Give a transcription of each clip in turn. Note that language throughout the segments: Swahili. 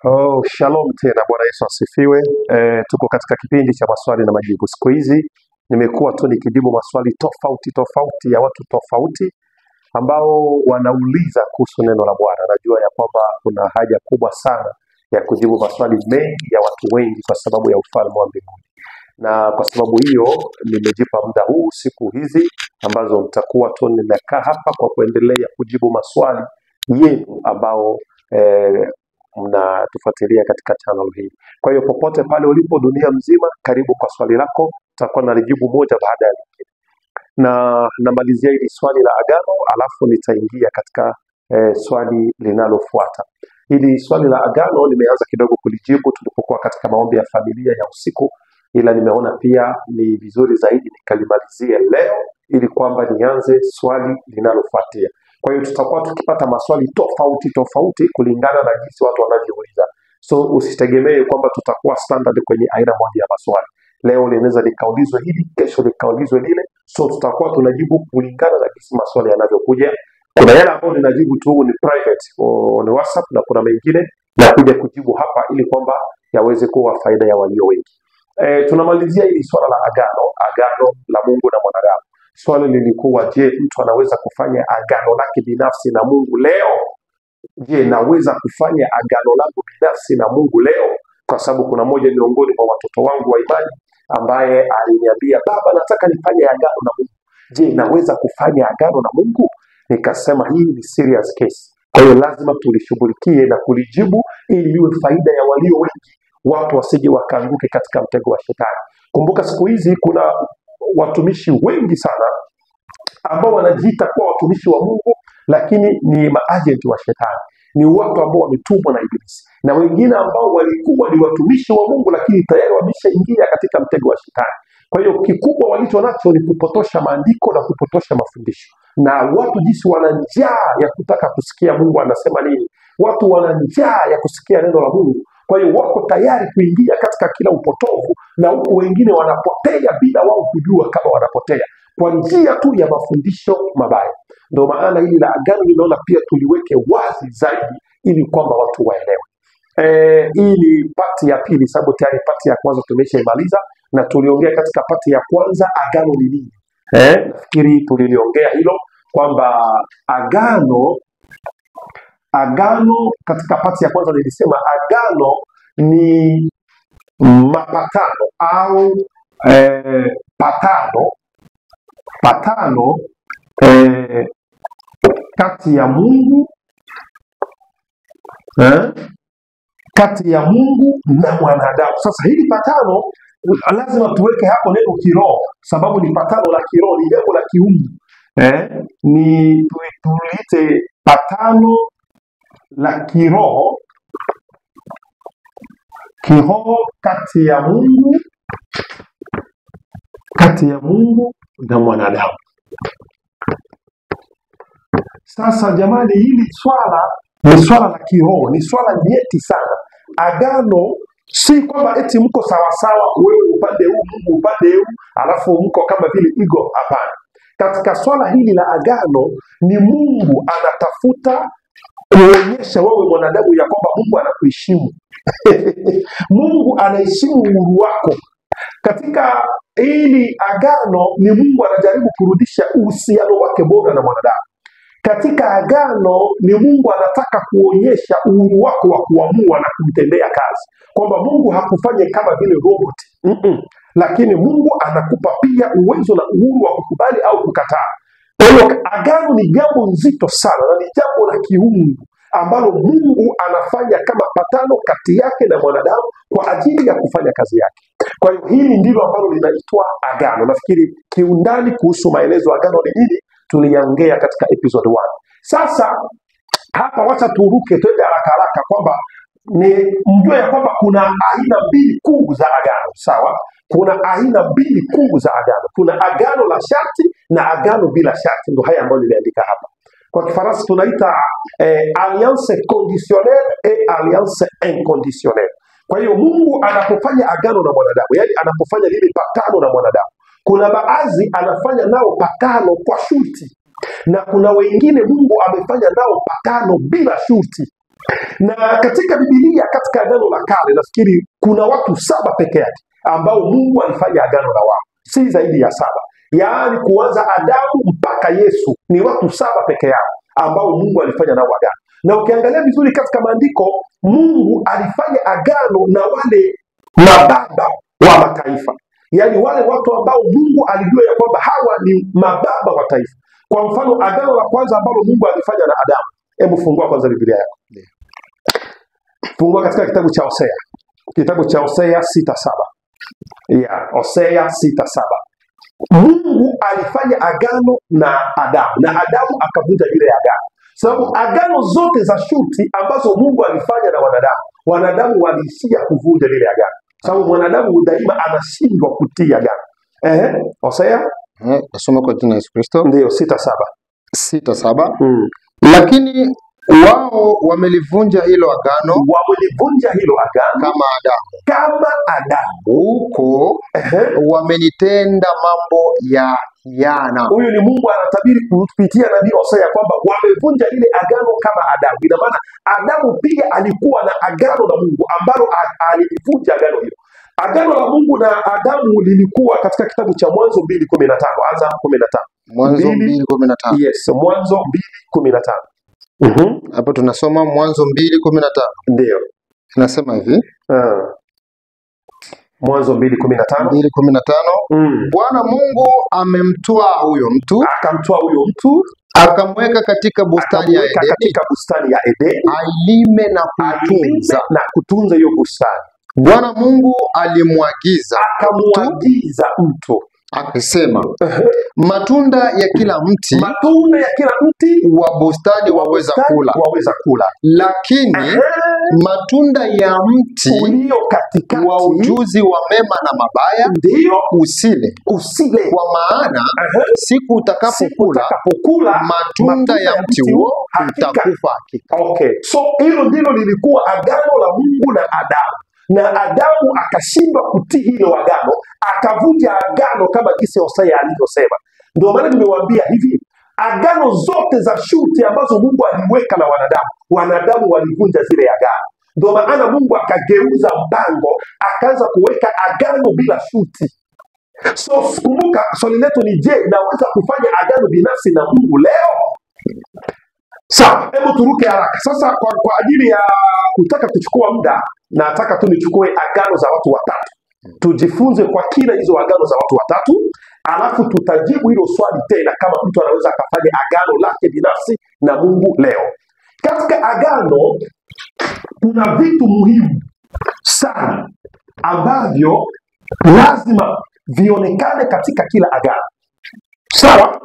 Oh, shalom tena, Bwana Yesu asifiwe. Tuko katika kipindi cha maswali na majibu. Siku hizi nimekuwa tu nikijibu maswali tofauti ya watu tofauti ambao wanauliza kuhusu neno la Bwana. Najua ya kwamba kuna haja kubwa sana ya kujibu maswali mengi ya watu wengi kwa sababu ya ufalme wa mbinguni. Na kwa sababu hiyo nimejipa muda huu siku hizi ambazo mtakuwa tu nimekaa hapa kwa kuendelea kujibu maswali yenu ambao mnatufuatilia katika channel hii. Kwa hiyo popote pale ulipo dunia mzima, karibu kwa swali lako, tutakuwa nalijibu moja baada ya lingine. Na namalizia hili swali la agano, alafu nitaingia katika swali linalofuata. Hili swali la agano nimeanza kidogo kulijibu tulipokuwa katika maombi ya familia ya usiku, ila nimeona pia ni vizuri zaidi nikalimalizie leo ili kwamba nianze swali linalofuatia. Kwa hiyo tutakuwa tukipata maswali tofauti kulingana na jinsi watu wanavyouliza. So usitegemee kwamba tutakuwa standard kwenye aina moja ya maswali. Leo linaweza likaulizwa hili, kesho likaulizwa lile. So tutakuwa tunajibu kulingana na jinsi maswali yanavyokuja. Kuna yale ambayo ninajibu tu ni private ni WhatsApp, na kuna mengine na kuja kujibu hapa ili kwamba yaweze kuwa faida ya walio wengi. Tunamalizia hili swala la agano la Mungu na mwanadamu. Swali lilikuwa, je, mtu anaweza kufanya agano lake binafsi na Mungu leo? Je, naweza kufanya agano langu binafsi na Mungu leo? Kwa sababu kuna moja miongoni mwa watoto wangu wa imani ambaye aliniambia, baba, nataka nifanye agano na Mungu. Je, naweza kufanya agano na Mungu? Nikasema hii ni serious case. Kwa hiyo lazima tulishughulikie na kulijibu ili iwe faida ya walio wengi, watu wasije wakaanguke katika mtego wa shetani. Kumbuka siku hizi kuna watumishi wengi sana ambao wanajiita kuwa watumishi wa Mungu, lakini ni maagenti wa shetani. Ni watu ambao wametumwa na Ibilisi, na wengine ambao walikuwa ni watumishi wa Mungu lakini tayari wameshaingia katika mtego wa shetani. Kwa hiyo kikubwa walicho nacho ni kupotosha maandiko na kupotosha mafundisho, na watu jinsi wana njaa ya kutaka kusikia Mungu anasema nini. Watu wana njaa ya kusikia neno la Mungu. Kwa hiyo wako tayari kuingia katika kila upotovu, na huku wengine wanapotea bila wao kujua kama wanapotea kwa njia tu ya mafundisho mabaya. Ndio maana hili la agano ninaona pia tuliweke wazi zaidi ili kwamba watu waelewe. Hii ni pati ya pili, sababu tayari pati ya kwanza tumeshaimaliza na tuliongea katika pati ya kwanza agano ni nini. Nafikiri tuliliongea hilo kwamba agano katika pati ya kwanza nilisema agano ni mapatano au patano kati ya Mungu na mwanadamu. Sasa hili patano lazima tuweke hapo neno kiroho, sababu ni patano la kiroho, ni jambo la kiungu. Ni tuliite patano la kiroho kati ya Mungu na mwanadamu. Sasa jamani, hili swala ni swala la kiroho, ni swala nyeti sana. Agano si kwamba eti mko sawasawa, wewe upande huu Mungu upande huu, alafu mko kama vile ego. Hapana. Katika swala hili la agano ni Mungu anatafuta kuonyesha wewe mwanadamu ya kwamba Mungu anakuheshimu. Mungu anaheshimu uhuru wako. Katika hili agano ni Mungu anajaribu kurudisha uhusiano wake bora na mwanadamu. Katika agano ni Mungu anataka kuonyesha uhuru wako wa kuamua na kumtendea kazi, kwamba Mungu hakufanye kama vile robot. Lakini Mungu anakupa pia uwezo na uhuru wa kukubali au kukataa. Kwa hiyo agano ni jambo nzito sana na ni jambo la kiungu ambalo Mungu anafanya kama patano kati yake na mwanadamu kwa ajili ya kufanya kazi yake. Kwa hiyo hili ndilo ambalo linaitwa agano. Nafikiri kiundani kuhusu maelezo agano ni nini tuliyaongea katika episode 1. Sasa hapa wacha turuke twende haraka kwamba ni mjue ya kwamba kuna aina mbili kuu za agano. Sawa? Kuna aina mbili kuu za agano. Kuna agano la sharti na agano bila sharti. Ndio haya ambayo niliandika hapa. Kwa Kifaransa tunaita alliance conditionnelle et alliance inconditionnelle. Kwa hiyo Mungu anapofanya agano na mwanadamu, yani anapofanya lile patano na mwanadamu, kuna baadhi anafanya nao patano kwa shurti, na kuna wengine Mungu amefanya nao patano bila shurti. Na katika Biblia, katika Agano la Kale, nafikiri kuna watu 7 peke yake ambao Mungu alifanya agano na wao, si zaidi ya 7. Yaani kuanza Adamu mpaka Yesu ni watu 7 peke yao ambao Mungu alifanya nao agano. Na ukiangalia vizuri katika maandiko, Mungu alifanya agano na wale mababa wa mataifa, yaani wale watu ambao Mungu alijua ya kwamba hawa ni mababa wa taifa. Kwa mfano, agano la kwanza ambalo Mungu alifanya na Adamu, hebu fungua kwanza Biblia yako. Fungua katika kitabu cha Hosea. Kitabu cha Hosea 6:7. Hosea 6:7. Mungu alifanya agano na Adamu na Adamu akavunja ile agano. Sababu agano zote za shuti ambazo Mungu alifanya na wanadamu waliishia kuvunja lile agano. Sababu mwanadamu daima anashindwa kutii agano. Hosea nasoma kwa jina la Yesu Kristo. Ndio 6:7. 6:7. Lakini wao wamelivunja hilo agano, kama Adamu huko wamenitenda mambo ya hiana. Huyu ni Mungu anatabiri kupitia nabii Hosea kwamba wamevunja lile agano kama Adamu. Ina maana Adamu pia alikuwa na agano na Mungu ambalo alivunja agano hilo. Agano la Mungu na Adamu lilikuwa katika kitabu cha Mwanzo 2:15. Anza 15. Mwanzo 2:15. Yes, Mwanzo 2:15. Hapo tunasoma Mwanzo 2:15. Ndio. Inasema hivi. Mwanzo 2:15. 2:15. Bwana Mungu amemtoa huyo mtu, akamtoa huyo mtu, akamweka katika bustani ya Edeni, ailime na kutunza hiyo bustani. Bwana Mungu akamwagiza mtu akisema, matunda ya kila mti wa bustani waweza kula, lakini matunda ya mti wa ujuzi wa mema na mabaya usile, kwa maana siku utakapokula matunda ya mti huo utakufa hakika. Okay, so hilo ndilo lilikuwa agano la Mungu na Adamu. Na Adamu akashindwa kutii hilo agano, akavunja agano kama jinsi Hosea alivyosema. Ndio maana nimewaambia hivi, agano zote za shuti ambazo Mungu aliweka na wanadamu walivunja zile agano. Ndio maana Mungu akageuza mpango, akaanza kuweka agano bila shuti. So kumbuka, swali letu ni je, naweza kufanya agano binafsi na Mungu leo? Sawa, hebu turuke haraka. Sasa kwa ajili ya kutaka kuchukua muda, nataka tu nichukue agano za watu watatu. Tujifunze kwa kina hizo agano za watu watatu, alafu tutajibu hilo swali tena kama mtu anaweza akafanya agano lake binafsi na Mungu leo. Katika agano kuna vitu muhimu sana ambavyo lazima vionekane katika kila agano. Sawa?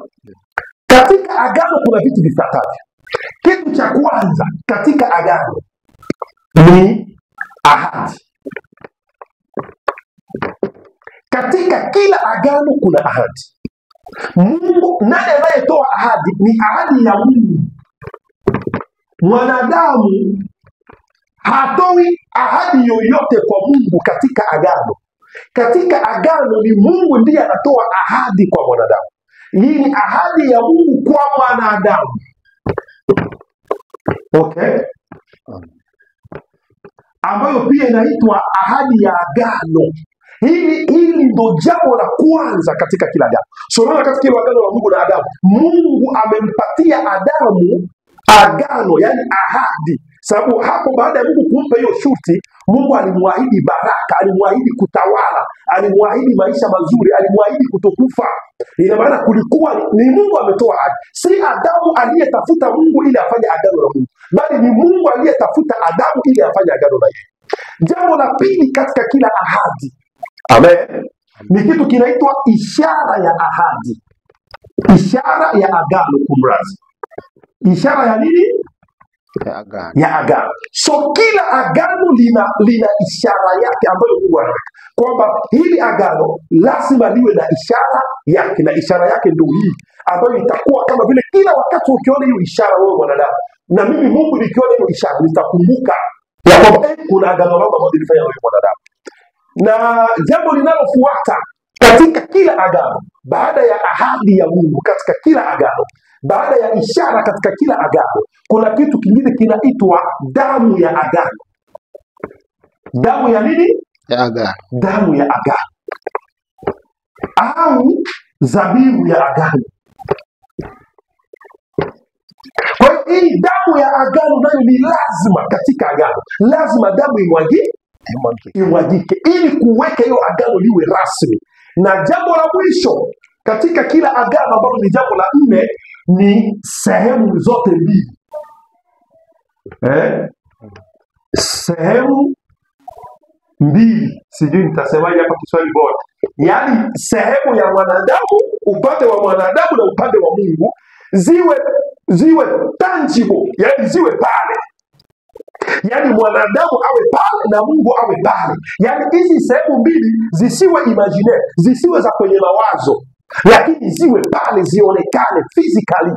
Katika agano kuna vitu vifuatavyo. Kitu cha kwanza katika agano ni ahadi. Katika kila agano kuna ahadi. Mungu, nani anayetoa ahadi? Ni ahadi ya Mungu. Mwanadamu hatoi ahadi yoyote kwa Mungu katika agano. Katika agano ni Mungu ndiye anatoa ahadi kwa mwanadamu. Hii ni ahadi ya Mungu kwa mwanadamu. Okay? Ambayo pia inaitwa ahadi ya agano. Hili ndo jambo la kwanza katika kila agano. So naona katika kila agano la Mungu na Adamu, Mungu amempatia Adamu agano, yani ahadi. Sababu hapo baada ya Mungu kumpa hiyo shuti, Mungu alimwahidi baraka, alimwahidi kutawala, alimwahidi maisha mazuri, alimwahidi kutokufa. Ina maana kulikuwa ni Mungu ametoa ahadi. Si Adamu aliyetafuta Mungu ili afanye agano na Mungu, bali ni Mungu aliyetafuta Adamu ili afanye agano na yeye. Jambo la pili katika kila ahadi, amen, ni kitu kinaitwa ishara ya ahadi. Ishara ya agano, kumrazi. Ishara ya nini? Ya agano. So kila agano lina ishara yake ambayo Mungu anaweka. Kwamba hili agano lazima liwe na ishara yake, na ishara yake ndio hii ambayo itakuwa kama vile kila wakati ukiona hiyo ishara wewe mwanadamu, na mimi Mungu nikiona hiyo ishara nitakumbuka ya kwamba kuna agano langu ambalo nilifanya wewe mwanadamu. Na jambo linalofuata katika kila agano baada ya ahadi ya Mungu katika kila agano baada ya ishara katika kila agano, kuna kitu kingine kinaitwa damu ya agano. Damu ya nini? Ya agano. Damu ya agano au zabibu ya agano. Kwa hiyo hii damu ya agano nayo ni lazima katika agano, lazima damu imwagike ili kuweka hiyo agano liwe rasmi. Na jambo la mwisho katika kila agano ambalo ni jambo la 4 ni sehemu zote mbili. Sehemu mbili, sijui nitasemaje hapa Kiswahili bora. Yaani sehemu ya mwanadamu, upande wa mwanadamu na upande wa Mungu ziwe tangible, yani ziwe pale. Yaani mwanadamu awe pale na Mungu awe pale. Yaani hizi sehemu mbili zisiwe imaginaire, zisiwe za kwenye mawazo, lakini ziwe pale, zionekane physically.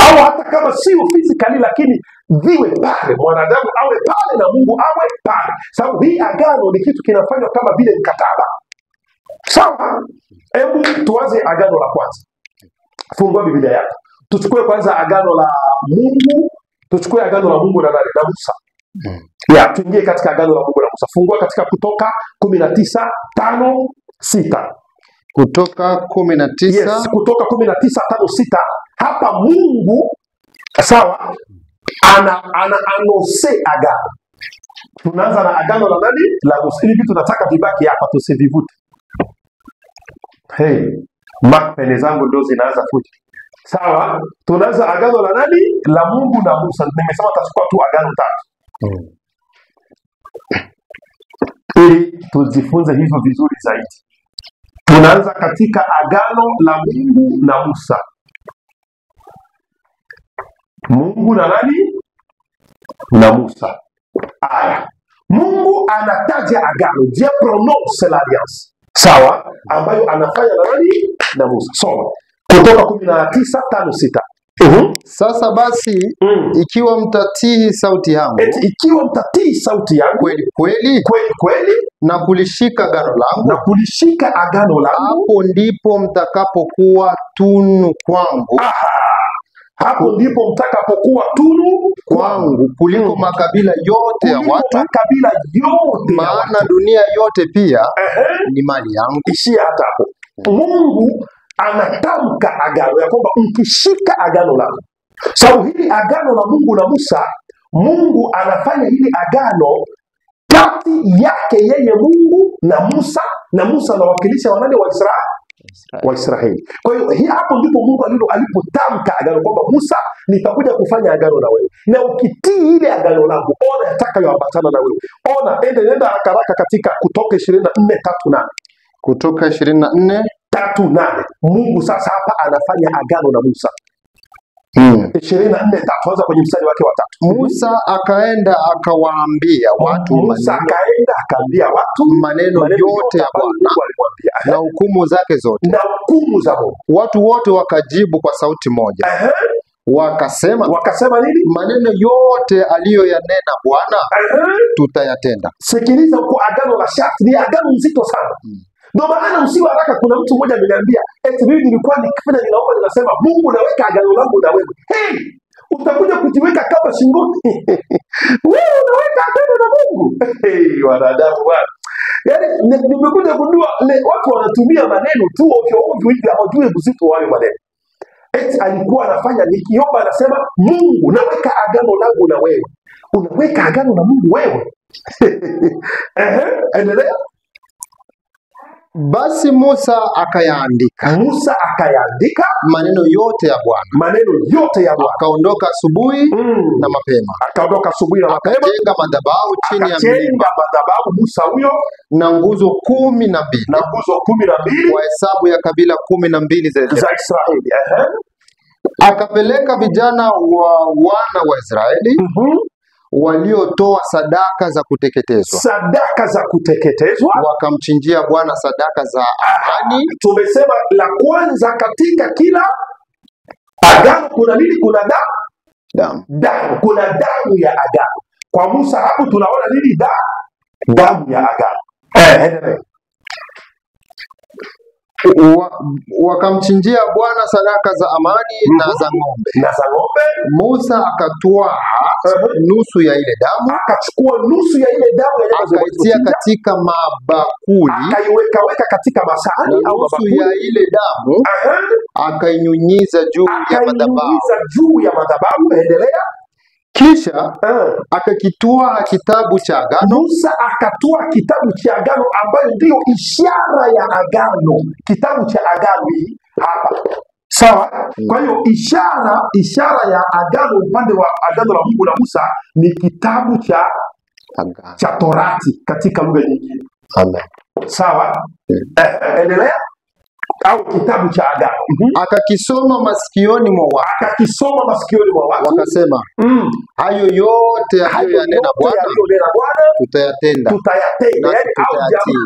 Au hata kama sio physically, lakini ziwe pale, mwanadamu awe pale na Mungu awe pale. Sababu hii agano ni kitu kinafanywa kama vile mkataba. Sawa? Hebu tuanze agano la kwanza. Fungua Biblia yako. Tuchukue kwanza agano la Mungu, tuchukue agano la Mungu na nani? Na Musa. Tuingie katika agano la Mungu na Musa. Fungua katika Kutoka 19:5-6. Kutoka 19. Yes, Kutoka 19:5-6. Hapa Mungu sawa ana anose agano. Tunaanza na agano la nani? La Musa. Hivi tunataka vibaki hapa tusivivute. Pene zangu ndio zinaanza futi. Sawa, tunaanza agano la nani? La Mungu na Musa. Nimesema tutachukua tu agano 3. Ili tujifunze hivyo vizuri zaidi. Tunaanza katika agano la Mungu na Musa. Mungu na nani? Na Musa. Aya. Mungu anataja agano, Dieu prononce l'alliance. Sawa, ambayo anafanya na nani? Na Musa. Soma. Kutoka 19:5-6. Sasa basi ikiwa mtatii sauti yangu, ikiwa mtatii sauti yangu kweli kweli na kulishika agano langu, hapo ndipo mtakapokuwa tunu kwangu. Hapo ndipo mtakapokuwa tunu kwangu kuliko makabila yote ya watu, maana dunia yote pia ni mali yangu. Ishia hata hapo. Mungu anatamka agano ya kwamba mkishika agano langu. Sababu hili agano la Mungu na Musa, Mungu anafanya hili agano kati yake yeye Mungu na Musa, na Musa anawakilisha wanane wa Israeli. Kwa hiyo hapo ndipo Mungu alipotamka agano kwamba Musa, nitakuja kufanya agano na wewe. Na ukitii ile agano langu, ona yatakayoambatana na wewe. Ona, nenda haraka katika Kutoka 24:3-8. Kutoka 24:3-8. Mungu sasa hapa anafanya agano na Musa. 24:3, anza kwenye mstari wake wa 3. Musa akaenda akawaambia watu, maneno yote ya Bwana na hukumu zake zote. Watu wote wakajibu kwa sauti moja. Wakasema nini? Maneno yote aliyoyanena Bwana tutayatenda. Sikiliza, kwa agano la sharti ni agano nzito sana. Ndio maana msiwe haraka. Kuna mtu mmoja ameniambia, mimi nilikuwa nikifanya ninaomba ninasema, Mungu naweka agano langu na wewe. Utakuja kujiweka kama shingoni. Wewe unaweka agano na Mungu. Wanadamu bwana. Yaani nimekuja kujua watu wanatumia maneno tu ovyo ovyo hivi, hawajui uzito wa hayo maneno. Alikuwa anafanya nikiomba, anasema, Mungu naweka agano langu na wewe. Unaweka agano na Mungu wewe? Endelea. Basi Musa akayaandika maneno yote ya Bwana. Akaondoka asubuhi na mapema. Akajenga madhabahu chini ya mlima. Musa huyo na nguzo 12. Kwa hesabu ya kabila 12 za Israeli. Akapeleka vijana wa wana wa Israeli waliotoa sadaka za kuteketezwa, wakamchinjia Bwana sadaka za amani. Tumesema la kwanza katika kila agano kuna nini? Kuna damu. Kuna damu ya agano. Kwa Musa hapo tunaona nini? Damu ya agano. wakamchinjia Bwana sadaka za amani na za ng'ombe. Musa akatwaa nusu ya ile damu, akachukua nusu ya ile damu ya akaitia katika mabakuli, akaiweka katika masahani au nusu ya ile damu akainyunyiza juu ya madhabahu. Endelea. Kisha akakitoa kitabu cha agano. Musa akatoa kitabu cha agano ambayo ndio ishara ya agano. Kitabu cha agano hii hapa. Sawa? Kwa hiyo ishara ya agano, upande wa agano la Mungu na Musa ni kitabu cha Torati katika lugha nyingine. Amen. Sawa? Endelea. Au kitabu cha agano. Akakisoma masikioni mwa watu. Wakasema, hayo yote aliyoyanena Bwana tutayatenda. Yaani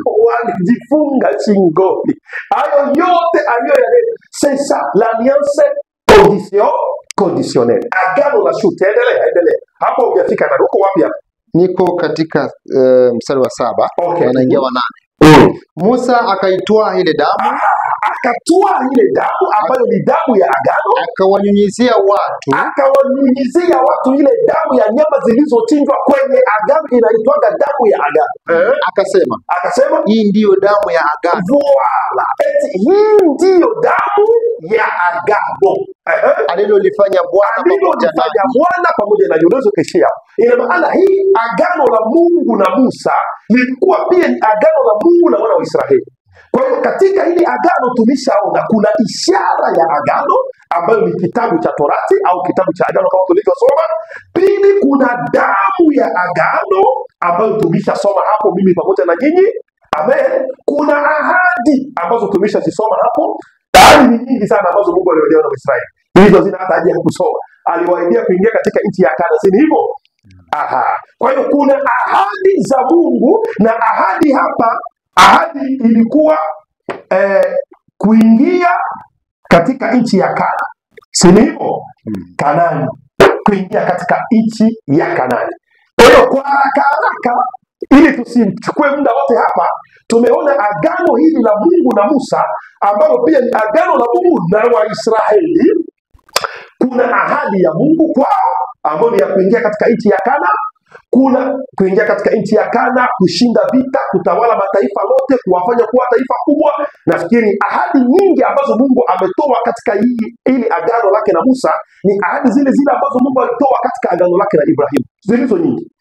au walijifunga shingoni. Hayo yote aliyoyanena. C'est ça l'alliance conditionnelle. Agano la shuti. Endelea. Hapo hujafika na uko wapi hapa? Niko katika mstari wa 7. Okay. Anaingia wa 8. Musa akaitoa ile damu, ambayo ni damu ya agano, akawanyunyizia watu ile damu ya nyama zilizochinjwa kwenye agano, inaitwaga damu ya agano. Akasema hii ndiyo damu ya agano. Voila, hii ndiyo damu ya agano alilolifanya Bwana pamoja na Yosefu keshia. Ina maana hii agano la Mungu na Musa lilikuwa pia ni agano la Mungu na wana wa Israeli. Kwa hiyo katika hili agano tumeshaona kuna ishara ya agano ambayo ni kitabu cha Torati au kitabu cha agano kama tulivyosoma. Pili, kuna damu ya agano ambayo tumeshasoma hapo mimi pamoja na nyinyi. Amen. Kuna ahadi ambazo tumeshazisoma hapo. Ahadi ni nyingi sana ambazo Mungu aliwaahidi na Israeli. Hizo zina hata haja ya kusoma. Aliwaahidia kuingia katika nchi ya Kanaani, si hivyo? Kwa hiyo kuna ahadi za Mungu, na ahadi ilikuwa kuingia katika nchi ya Kanaani. Si hivyo? Kanaani. Kuingia katika nchi ya Kanaani. Kwa hiyo kwa haraka ili tusichukue muda wote hapa, tumeona agano hili la Mungu na Musa ambalo pia ni agano la Mungu na Waisraeli. Kuna ahadi ya Mungu kwao ambayo ni ya kuingia katika nchi ya Kanaani. Kuna kuingia katika nchi ya Kanaani, kushinda vita, kutawala mataifa yote, kuwafanya kuwa taifa kubwa. Nafikiri ahadi nyingi ambazo Mungu ametoa katika hili agano lake na Musa ni ahadi zile ambazo Mungu alitoa katika agano lake na Ibrahimu. Zilizo nyingi.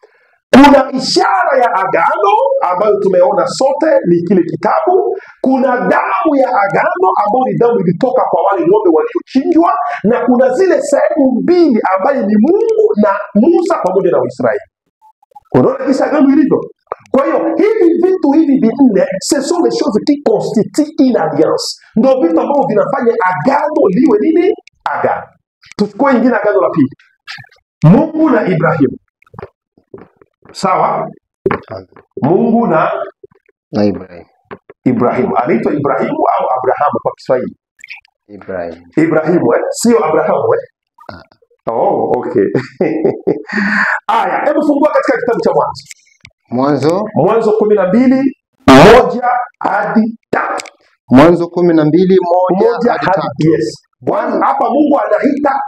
Kuna ishara ya agano ambayo tumeona sote ni kile kitabu. Kuna damu ya agano ambayo ni damu ilitoka kwa wale ng'ombe waliochinjwa, na kuna zile sehemu mbili ambayo ni Mungu na Musa pamoja na Waisraeli. Unaona kisa agano ilivyo? Kwa hiyo hivi vitu hivi vinne, ce sont les choses qui constituent une alliance. Ndio vitu ambavyo vinafanya agano liwe nini? Agano. Tuchukue ingine agano la pili. Mungu na Ibrahimu. Sawa? Mungu na Ibrahimu. Anaitwa Ibrahimu au Abrahamu kwa Kiswahili? Ibrahimu, sio Abrahamu, Oh, okay. Aya, hebu fungua katika kitabu cha Mwanzo 12:1 hadi 3. Mwanzo 12:1 hadi 3. Yes. Bwana hapa Mungu anaita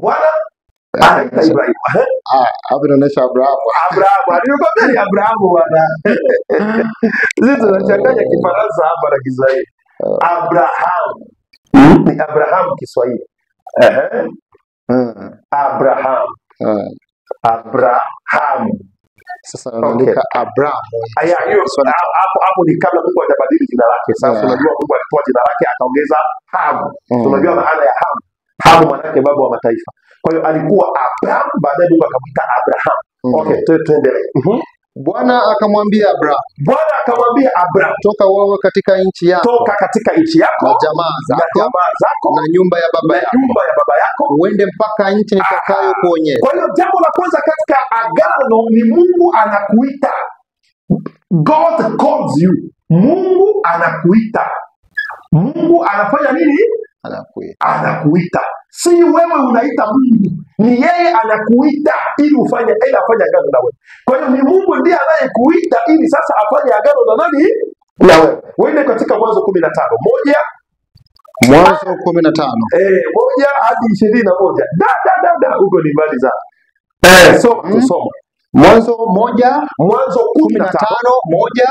Bwana anaita Ibrahimu. Hapo inaonyesha Abrahamu. Aliyokwambia ni Abrahamu bwana. Sisi tunachanganya Kifaransa hapa na Kiswahili. Abrahamu. Ni Abrahamu Kiswahili. Abraham. Sasa anaandika Abrahamu. Hapo ni kabla Mungu hajabadili jina lake. Sasa unajua Mungu alitoa jina lake akaongeza Ham. Unajua maana ya Ham? Ham maana yake baba wa mataifa. Kwa hiyo alikuwa Abraham, baadaye Mungu akamwita Abraham. Okay, tuendelee. Bwana akamwambia Abraham, toka wewe katika nchi yako, na jamaa zako, na nyumba ya baba yako, uende mpaka nchi nitakayo kuonyesha. Kwa hiyo jambo la kwanza katika agano ni Mungu anakuita. God calls you. Mungu anakuita. Mungu anafanya nini? Anakuita. Si wewe unaita Mungu, ni yeye anakuita ili afanye agano na wewe. Kwa hiyo ni Mungu ndiye anayekuita ili sasa afanye agano na nani? Na wewe uende katika Mwanzo 15 moja, Mwanzo 15 moja hadi 21. Huko ni mbali sana. Tusome Mwanzo 15 moja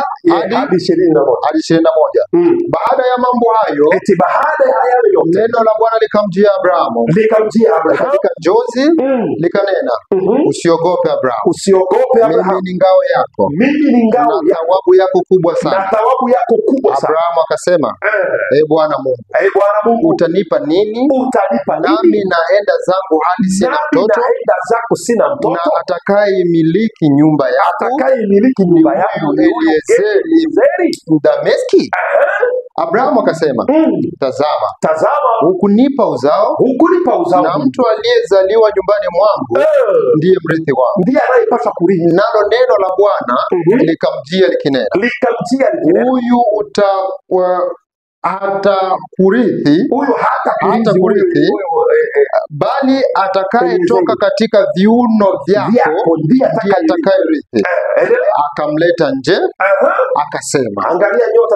hadi 21. Baada ya mambo hayo, baada ya hayo yote, neno la Bwana likamjia Abrahamu katika njozi, likanena, usiogope Abrahamu, mimi ni ngao yako, na thawabu yako kubwa sana. Abrahamu akasema, Bwana Mungu, utanipa nini? Nami naenda zangu hadi sina mtoto, na atakayemiliki nyumba yako Eliezeri Mdameski. Abrahamu akasema, tazama, hukunipa uzao, na mtu aliyezaliwa nyumbani mwangu ndiye mrithi wangu. Ndiye anayepaswa kurithi. Nalo neno la Bwana likamjia likinena, huyu hatakurithi, bali atakayetoka katika viuno vyako ndiye atakayerithi. Akamleta nje, akasema,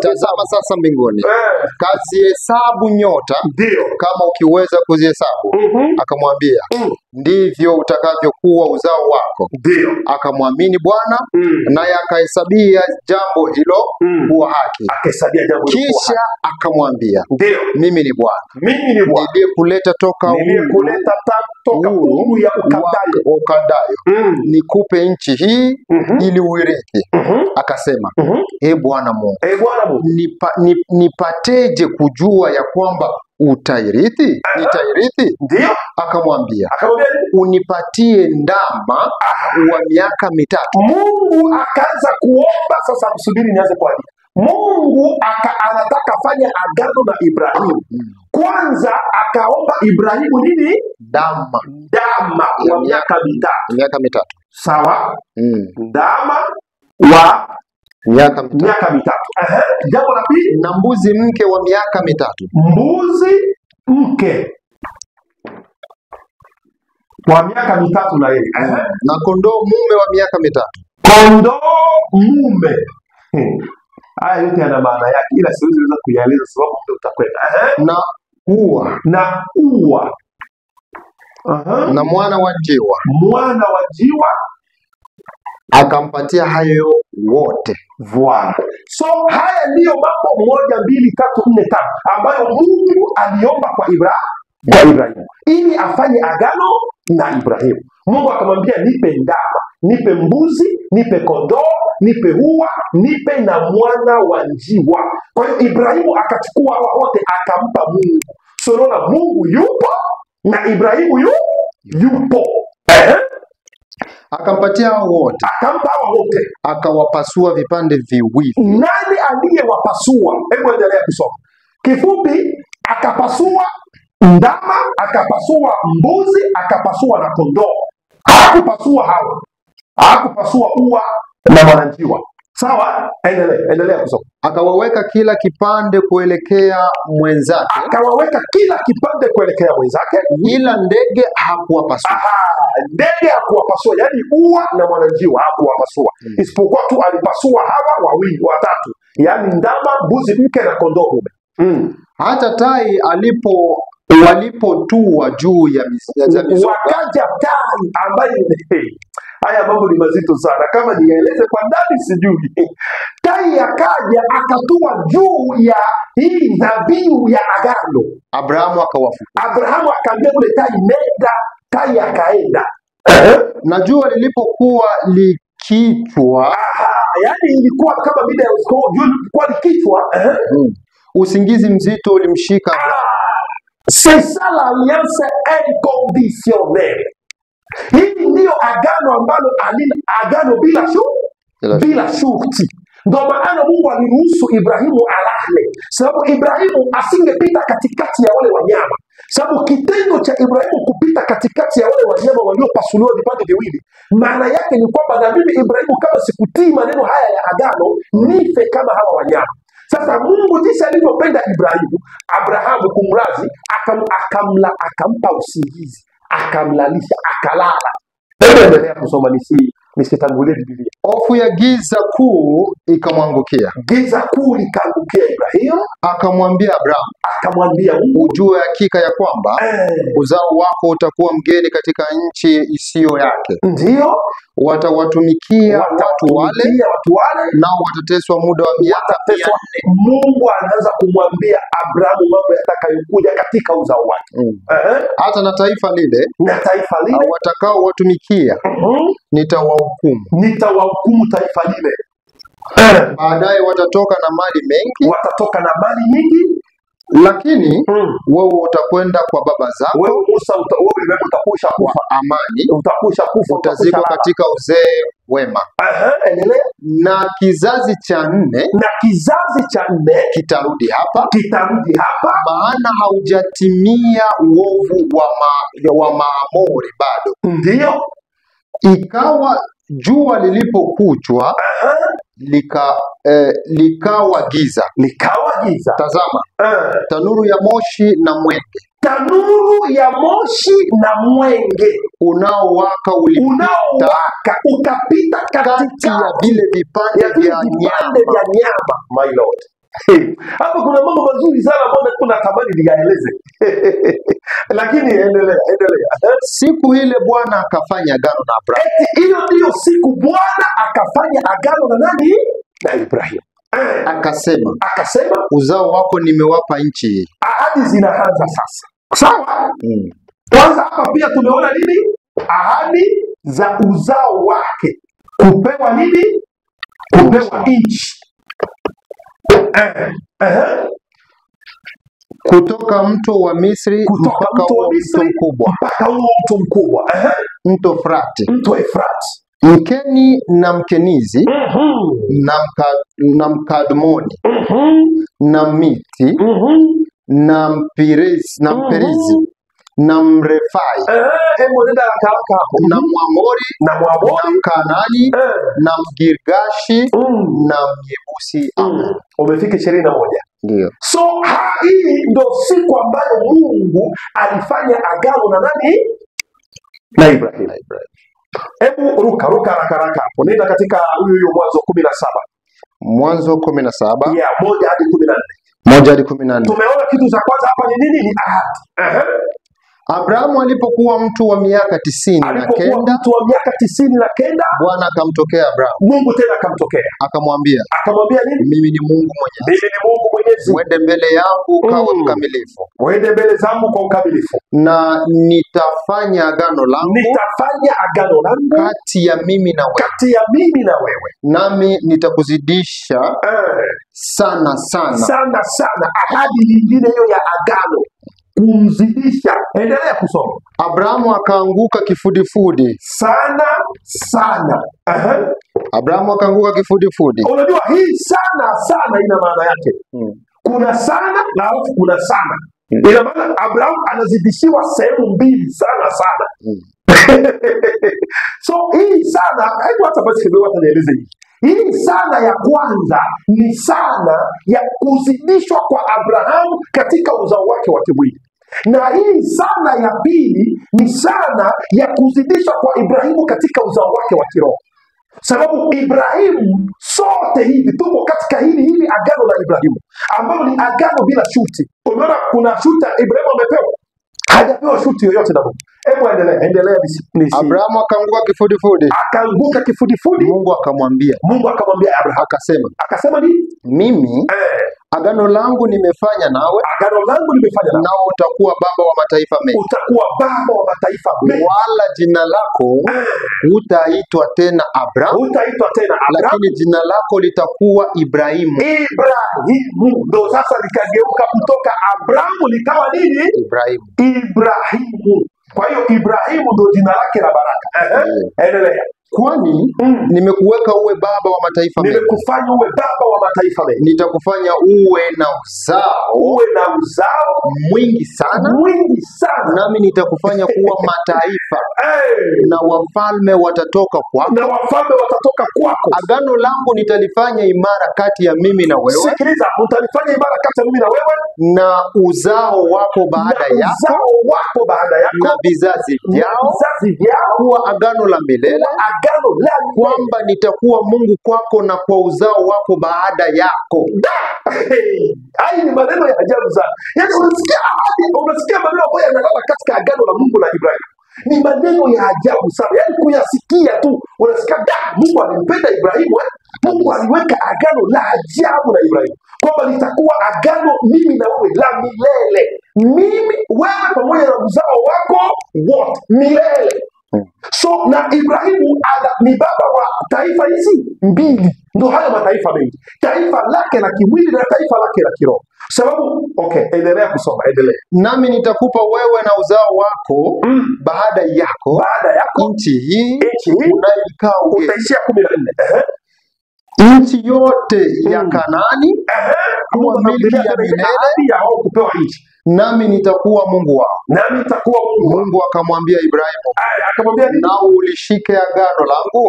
tazama sasa mbinguni, kazihesabu nyota, kama ukiweza kuzihesabu. Akamwambia, ndivyo utakavyokuwa uzao wako. Akamwamini Bwana, naye akahesabia jambo hilo kuwa haki. Kisha akamwambia, mimi ni Bwana niliyekuleta toka Uru ya Ukaldayo, nikupe nchi hii ili uirithi. Akasema, Bwana Mungu, nipateje kujua ya kwamba utairithi? Nitairithi? Akamwambia, unipatie ndama wa miaka 3. Mungu akaanza kuomba. Sasa msubiri nianze kuandika. Mungu anataka fanya agano na Ibrahimu. Kwanza akaomba Ibrahimu nini? Ndama wa miaka 3. Sawa? Ndama wa miaka 3. Jambo la pili, na mbuzi mke wa miaka 3. Mbuzi mke wa miaka 3 na yeye. Na kondoo mume wa miaka 3. Kondoo mume. Haya yote yana maana yake, ila siwezi kuyaeleza sababu ndio utakwenda. Na ua. Na mwana wa njiwa. Akampatia hayo wote. Voilà. So haya ndiyo mambo 1, 2, 3, 4, 5 ambayo Mungu aliomba kwa Ibrahimu ili afanye agano na Ibrahimu. Mungu akamwambia, nipe ndama, nipe mbuzi, nipe kondoo, nipe ua, nipe na mwana wa njiwa. Kwa hiyo Ibrahimu akachukua hawa wote akampa Mungu. So unaona Mungu yupo na Ibrahimu yupo. Akampatia hao wote. Akawapasua vipande viwili. Nani aliyewapasua? Hebu endelea kusoma. Kifupi, akapasua ndama, akapasua mbuzi, akapasua na kondoo. Hakupasua hawa. Hakupasua ua na mwananjiwa. Sawa? Endelea kusoma. Akawaweka kila kipande kuelekea mwenzake. Ila ndege hakuwapasua. Ndege hakuwapasua, yani ua na mwananjiwa hakuwapasua. Isipokuwa tu alipasua hawa wawili, watatu. Yani ndama, mbuzi mke na kondoo mume. Hata tai walipotua juu ya mizoga, wakaja tai ambaye haya mambo ni mazito sana, kama nieleze kwa ndani sijui. Tai akaja akatua juu ya hii dhabihu ya agano. Abrahamu akawafukuza. Abrahamu akaambia ule tai nenda, tai akaenda. Na jua lilipokuwa likichwa, yani ilikuwa kama mida ya usiku, jua lilikuwa likichwa. Usingizi mzito ulimshika. C'est ça l'alliance inconditionnelle. Hii ndio agano ambalo agano bila shurti. Ndio maana Mungu aliruhusu Ibrahimu alale, sababu Ibrahimu asingepita katikati ya wale wanyama. Sababu kitendo cha Ibrahimu kupita katikati ya wale wanyama waliopasuliwa vipande viwili, maana yake ni kwamba na mimi Ibrahimu, kama sikutii maneno haya ya agano, nife kama hawa wanyama. Sasa Mungu jinsi alivyopenda Abrahamu kumrazi, akampa usingizi, akamlalisha, akalala. Endelea kusoma nisitangulie Biblia. Hofu ya giza kuu ikamwangukia. Giza kuu likaangukia Ibrahimu, Akamwambia Abrahamu, akamwambia Mungu, ujue hakika ya kwamba uzao wako utakuwa mgeni katika nchi isiyo yake. ndio Watawatumikia watu wale, nao watateswa muda wa miaka 400. Mungu anaanza kumwambia Abrahamu mambo yatakayokuja katika uzao wake. Hata na taifa lile watakao watumikia nitawahukumu taifa lile. Baadaye watatoka na mali mengi, lakini wewe utakwenda kwa baba zako, wewe Musa utakusha kufa kwa amani, utakusha kufa, utazikwa katika uzee wema. Endelea. Na kizazi cha nne kitarudi hapa, maana haujatimia uovu wa Maamori bado. Ndio ikawa jua lilipokuchwa likawa giza. Tazama, tanuru ya moshi na mwenge unaowaka ulipita ukapita kati ya vile vipande vya nyama. My Lord. Hapo kuna mambo mazuri sana ambayo tunatamani nigaeleze. Lakini endelea. Siku ile Bwana akafanya agano na Abrahamu. Hiyo ndio siku Bwana akafanya agano na nani? Na Ibrahimu. Akasema uzao wako nimewapa nchi hii. Ahadi zinaanza sasa. Sawa? Kwanza hapa pia tumeona nini? Ahadi za uzao wake. Kupewa nini? Kupewa nchi. Kutoka mto wa Misri mpaka huo mto mkubwa, mto Frati, Mkeni na Mkenizi, na Mkadmoni, na Miti, na Mperizi, na Mrefai, na Mwamori, na Mkanani, na Mgirgashi, na Myebusi. Umefika 21. Ndio. So hii ndo siku ambayo Mungu alifanya agano na nani? Na Ibrahimu. Hebu ruka haraka hapo. Nenda katika huyo Mwanzo 17. Mwanzo 17. Yeah, 1 hadi 14. 1 hadi 14. Tumeona kitu cha kwanza hapa ni nini? Ni ahadi. Abrahamu alipokuwa mtu wa miaka 99, Bwana akamtokea Abrahamu. Mungu tena akamtokea. Akamwambia nini? Mimi ni Mungu Mwenyezi. Uende mbele yangu kawe mkamilifu. Uende mbele zangu kwa ukamilifu. Na nitafanya agano langu kati ya mimi na wewe. Nami nitakuzidisha sana. Ahadi nyingine hiyo ya agano. Kumzidisha. Endelea kusoma. Abrahamu akaanguka kifudifudi. Sana. Abrahamu akaanguka kifudifudi. Unajua hii sana ina maana yake. Kuna sana na alafu kuna sana. Ina maana Abrahamu anazidishiwa sehemu mbili sana. So hii sana, hebu hata basi kidogo hata nieleze hii. Hii sana ya kwanza ni sana ya kuzidishwa kwa Abrahamu katika uzao wake wa kimwili. Na hii sana ya pili ni sana ya kuzidishwa kwa Ibrahimu katika uzao wake wa kiroho. Sababu Ibrahimu, sote hivi tupo katika hili agano la Ibrahimu, ambalo ni agano bila shuti. Umeona kuna shuti Ibrahimu amepewa? Hajapewa shuti yoyote na Mungu. Hebu endelea nisi. Abrahamu akaanguka kifudifudi. Mungu akamwambia Abrahamu, akasema nini? Mimi agano langu nimefanya nawe, nao utakuwa baba wa mataifa mengi. Wala jina lako hutaitwa tena Abrahamu, lakini jina lako litakuwa Ibrahimu. Ndo sasa likageuka kutoka Abrahamu likawa nini? Ibrahimu. Kwa hiyo Ibrahimu ndo jina lake la baraka. Endelea. Kwani nimekuweka uwe baba wa mataifa mengi. Nimekufanya uwe baba wa mataifa mengi. Nitakufanya uwe na uzao mwingi sana. Nami nitakufanya kuwa mataifa. Na wafalme watatoka kwako. Agano langu nitalifanya imara kati ya mimi na wewe. Sikiliza, utalifanya imara kati ya mimi na wewe na uzao wako baada yako, na vizazi vyao, kuwa agano la milele, agano la kwamba nitakuwa Mungu kwako na kwa uzao wako baada yako. Haya ni maneno ya ajabu sana. Yaani unasikia maneno ambayo yanalala katika agano la Mungu na Ibrahim. Ni maneno ya ajabu sana. Yaani kuyasikia tu unasikia Mungu alimpenda Ibrahimu. Mungu aliweka agano la ajabu na Ibrahimu. Kwamba litakuwa agano mimi na wewe la milele. Mimi wewe pamoja na uzao wako wote milele. So na Ibrahimu ni baba wa taifa hizi mbili. Ndio haya mataifa mengi. Taifa lake la kimwili na taifa lake la kiroho. Sababu endelea kusoma, endelea. Nami nitakupa wewe na uzao wako baada yako nchi hii unayoikaa utaishia 14. Nchi yote ya Kanaani kuwa milki ya milele au kupewa nchi. Nami nitakuwa Mungu wao. Mungu akamwambia Ibrahimu, na ulishike agano langu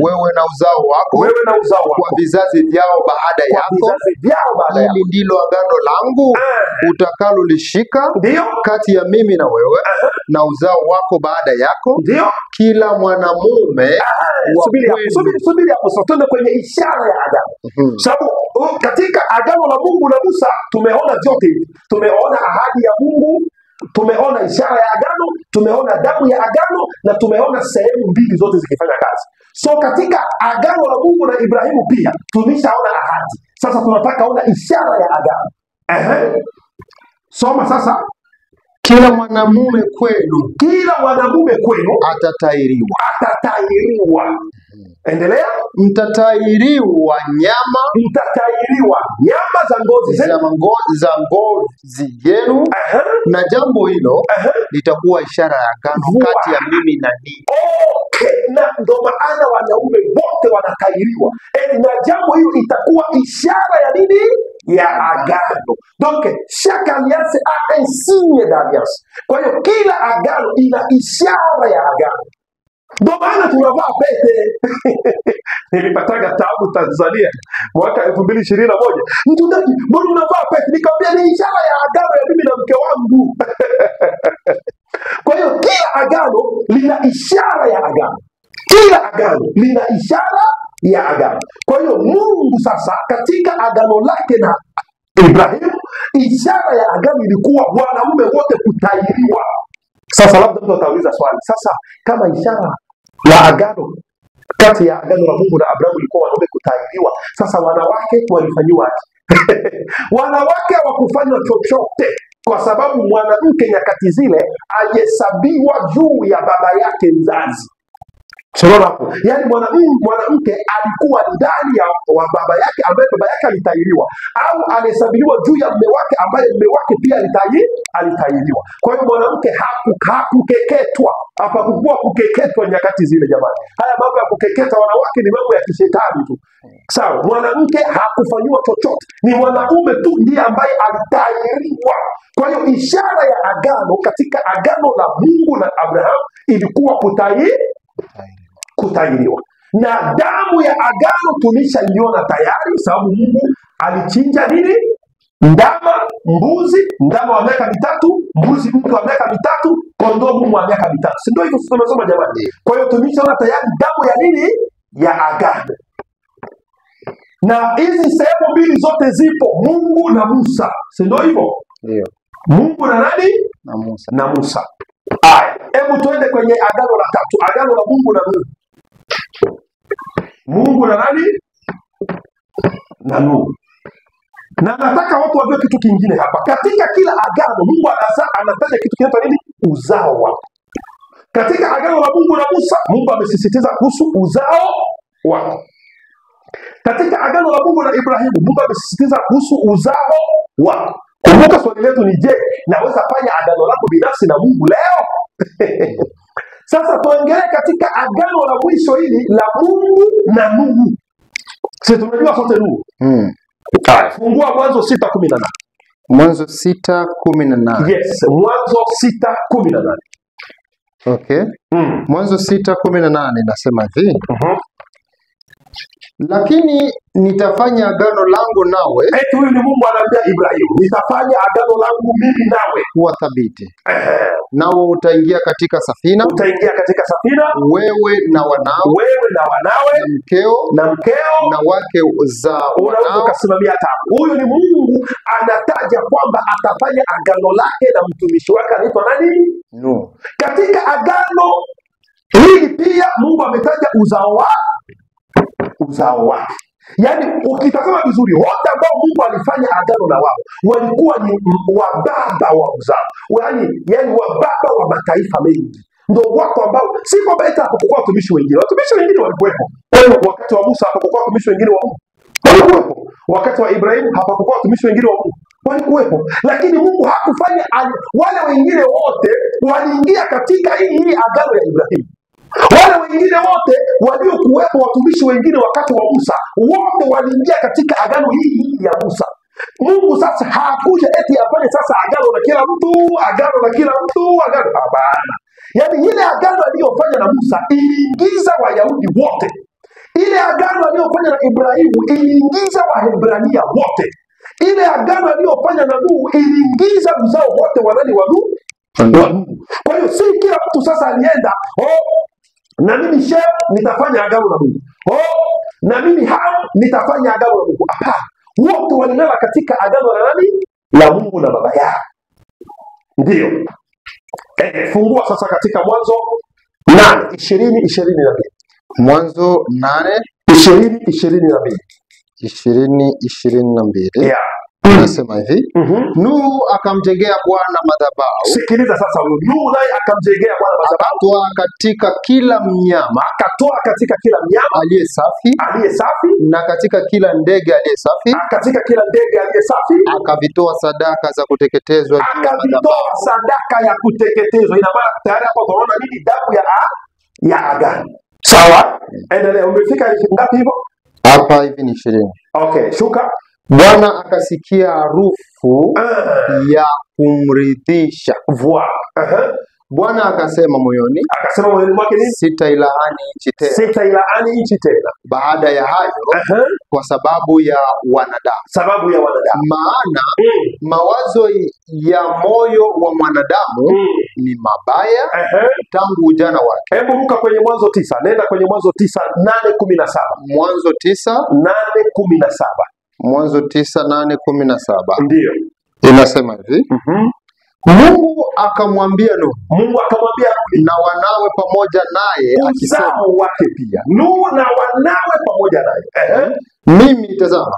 wewe na uzao wako kwa vizazi vyao baada yako. Hili ndilo agano langu utakalolishika kati ya mimi na wewe na uzao wako baada yako. Kila mwanamume subiri hapo sasa, tuende kwenye ishara ya agano. Sababu katika agano la Mungu na Musa tumeona vyote hivi. Tumeona ahadi ya Mungu, tumeona ishara ya agano, tumeona damu ya agano, na tumeona sehemu mbili zote zikifanya kazi. So katika agano la Mungu na Ibrahimu pia tulishaona ahadi. Sasa tunataka ona ishara ya agano. Soma sasa. Kila mwanamume kwenu atatairiwa. Endelea. Mtatairiwa nyama za ngozi yenu, na jambo hilo litakuwa ishara ya agano kati ya mimi na ninyi. Na ndo maana wanaume wote wanatairiwa. Na jambo hilo itakuwa ishara ya nini? Ya agano. Donc chaque alliance a un signe d'alliance. Kwa hiyo kila agano ina ishara ya agano. Ndio maana tunavaa pete. Nilipataga taabu Tanzania mwaka 2021. Mchungaji, mbona unavaa pete? Nikamwambia ni ishara ya agano ya mimi na mke wangu. Kwa hiyo kila agano lina ishara ya agano. Kwa hiyo Mungu sasa katika agano lake na Ibrahim, ishara ya agano ilikuwa wanaume wote kutairiwa. Sasa labda mtu atauliza swali, sasa kama ishara la agano kati ya agano la Mungu na Abrahamu ilikuwa wanaume kutairiwa, sasa wanawake walifanyiwa wanawake hawakufanywa chochote, kwa sababu mwanamke nyakati zile alihesabiwa juu ya baba yake mzazi. Yaani mwanamke alikuwa ndani ya baba yake ambaye baba yake alitairiwa, au alihesabiwa juu ya mume wake ambaye mume wake pia alitairiwa. Kwa hiyo mwanamke hakukeketwa. Hapakuwa kukeketwa nyakati zile jamani. Haya mambo ya kukeketa wanawake ni mambo ya kishetani tu. Sawa, mwanamke hakufanyiwa chochote. Ni mwanaume tu ndiye ambaye alitairiwa. Kwa hiyo ishara ya agano katika agano la Mungu na Abraham ilikuwa kutairiwa. Na damu ya agano tumeshaiona tayari, sababu Mungu alichinja nini? Ndama wa miaka 3, mbuzi mtu wa miaka 3, kondoo mume wa miaka 3. Si ndio hivyo tumesoma jamani? Kwa hiyo tumeshaona tayari damu ya nini? Ya agano. Na hizi sehemu mbili zote zipo, Mungu na Musa. Si ndio hivyo? Ndio. Mungu na nani? Na Musa. Haya, hebu tuende kwenye agano la tatu, agano la Mungu na Nuhu. Mungu na nani? Na Nuhu. Na nataka watu wajue kitu kingine hapa. Katika kila agano Mungu anataja kitu kinaitwa nini? Uzao wako. Katika agano la Mungu na Musa, Mungu amesisitiza kuhusu uzao wako. Katika agano la Mungu na Ibrahimu, Mungu amesisitiza kuhusu uzao wako. Kumbuka swali letu ni je, naweza fanya agano lako binafsi na Mungu leo? Sasa tuangalie katika agano la mwisho hili la Mungu na Nuhu. Sisi tunajua sote Nuhu. Fungua Mwanzo 6:18. Mwanzo 6:18. Yes, Mwanzo 6:18. Okay. Mwanzo 6:18 nasema hivi. lakini nitafanya agano langu nawe. Huyu ni Mungu anaambia Ibrahimu, nitafanya agano langu mimi nawe kuwa thabiti. Nawe utaingia katika safina. Utaingia katika safina. Wewe na wanao. Wewe na wanawe. Na mkeo. Na mkeo. Na wake za wanao. Ukasimamia hapa. Huyu ni Mungu anataja kwamba atafanya agano lake na mtumishi wake anaitwa nani? Nuhu. Katika agano hili pia Mungu ametaja uzao wake. Yaani ukitazama vizuri, wote ambao Mungu alifanya agano na wao walikuwa ni wababa wa uzao, yaani wababa wa mataifa mengi. Ndio watu ambao si kwamba eti hapakuwa watumishi wengine walikuwepo. Wakati wa Musa hapakuwa watumishi wengine wa Mungu, walikuwepo. Wakati wa Ibrahimu hapakuwa watumishi wengine wa Mungu, walikuwepo. Lakini Mungu hakufanya, wale wengine wote waliingia katika hii agano ya Ibrahimu. Wale wengine wote waliokuwepo watumishi wengine wakati wa Musa, wote waliingia katika agano hii ya Musa. Mungu sasa hakuja eti afanye sasa agano na kila mtu, hapana. Yaani ile agano aliyofanya na Musa iliingiza Wayahudi wote. Ile agano aliyofanya na Ibrahimu iliingiza Wahebrania wote. Ile agano aliyofanya na Nuhu iliingiza uzao wote wa nani? Wa Nuhu. Kwa hiyo si kila mtu sasa alienda, na mimi Shem nitafanya agano na Mungu, na mimi Ham nitafanya agano na Mungu. Hapana, wote walilala katika agano la nani? La Mungu na baba yao. Ndio. Fungua sasa katika Mwanzo 8:20-22. Mwanzo 8:20-22. 20:22. Yeah. Nasema hivi, Nuhu akamjengea Bwana madhabahu. Sikiliza sasa, Nuhu naye akamjengea Bwana madhabahu. Akatoa katika kila mnyama, aliye safi, na katika kila ndege aliye safi, akavitoa sadaka za kuteketezwa. Sadaka ya kuteketezwa. Ina maana tayari hapo tunaona nini? Damu ya agano. Sawa? Endelea. Umefika ngapi hivyo? Hapa hivi ni 20. Okay, shuka. Bwana akasikia harufu ya kumridhisha. Bwana akasema moyoni mwake nini? Sitailaani nchi tena. Baada ya hayo, kwa sababu ya wanadamu. Maana mawazo ya moyo wa mwanadamu ni mabaya tangu ujana wake. Hebu ruka kwenye Mwanzo 9. Nenda kwenye Mwanzo 9:8-17. Mwanzo 9:8-17. Mwanzo 9:8-17. Ndio. Inasema hivi. Mungu akamwambia Nuhu, na wanawe pamoja naye, akisema wake pia. Nuhu na wanawe pamoja naye. Mimi tazama,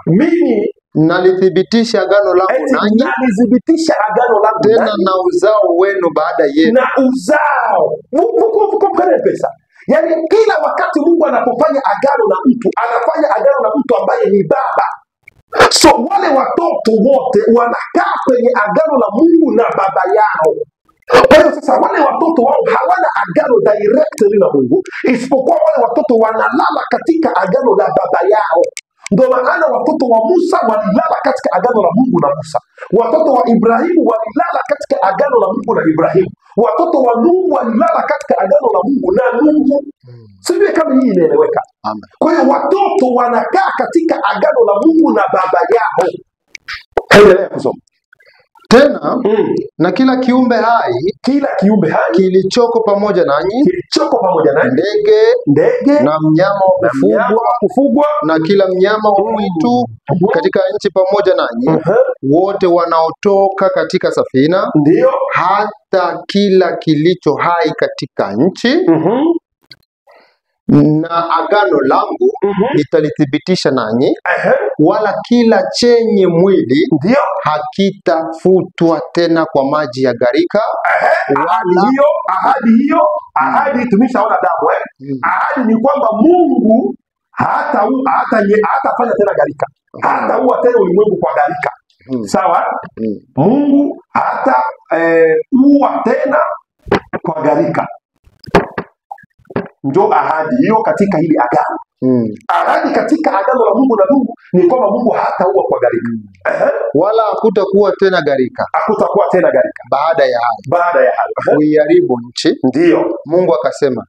nalithibitisha agano langu nanyi, tena na uzao wenu baada yenu. Na uzao. Mungu pesa. Yaani kila wakati Mungu anapofanya agano na mtu, anafanya agano na mtu ambaye ni baba. So wale watoto wote wanakaa kwenye agano la Mungu na baba yao. Kwa hiyo sasa wale watoto wao hawana agano directly na Mungu, isipokuwa wale watoto wanalala katika agano la baba yao. Ndio maana watoto wa Musa walilala katika agano la Mungu na Musa. Watoto wa Ibrahimu walilala katika agano la Mungu na Ibrahimu. Watoto wa Nuhu walilala katika agano la Mungu na Nuhu. Sijui kama hii inaeleweka. Kwa hiyo watoto wanakaa katika agano la Mungu na baba yao. Endelea kusoma. Tena na kila kiumbe hai kilichoko pamoja nanyi, ndege na mnyama wa kufugwa na kila mnyama wa mwitu katika nchi pamoja nanyi, wote wanaotoka katika safina, ndio, hata kila kilicho hai katika nchi, na agano langu nitalithibitisha nanyi, wala kila chenye mwili ndio hakitafutwa tena kwa maji ya gharika. Ahadi tumeshaona damu. Ahadi ni kwamba Mungu hatafanya tena gharika, hataua tena ulimwengu kwa gharika. Sawa? Mungu hataua tena kwa gharika. Ndio ahadi hiyo katika hili agano. Ahadi katika agano la Mungu na Nuhu ni kwamba Mungu hataua kwa gharika. Wala hakutakuwa tena gharika. Hakutakuwa tena gharika. Baada ya hayo. Baada ya hayo. Kuiharibu nchi. Ndio. Mungu akasema,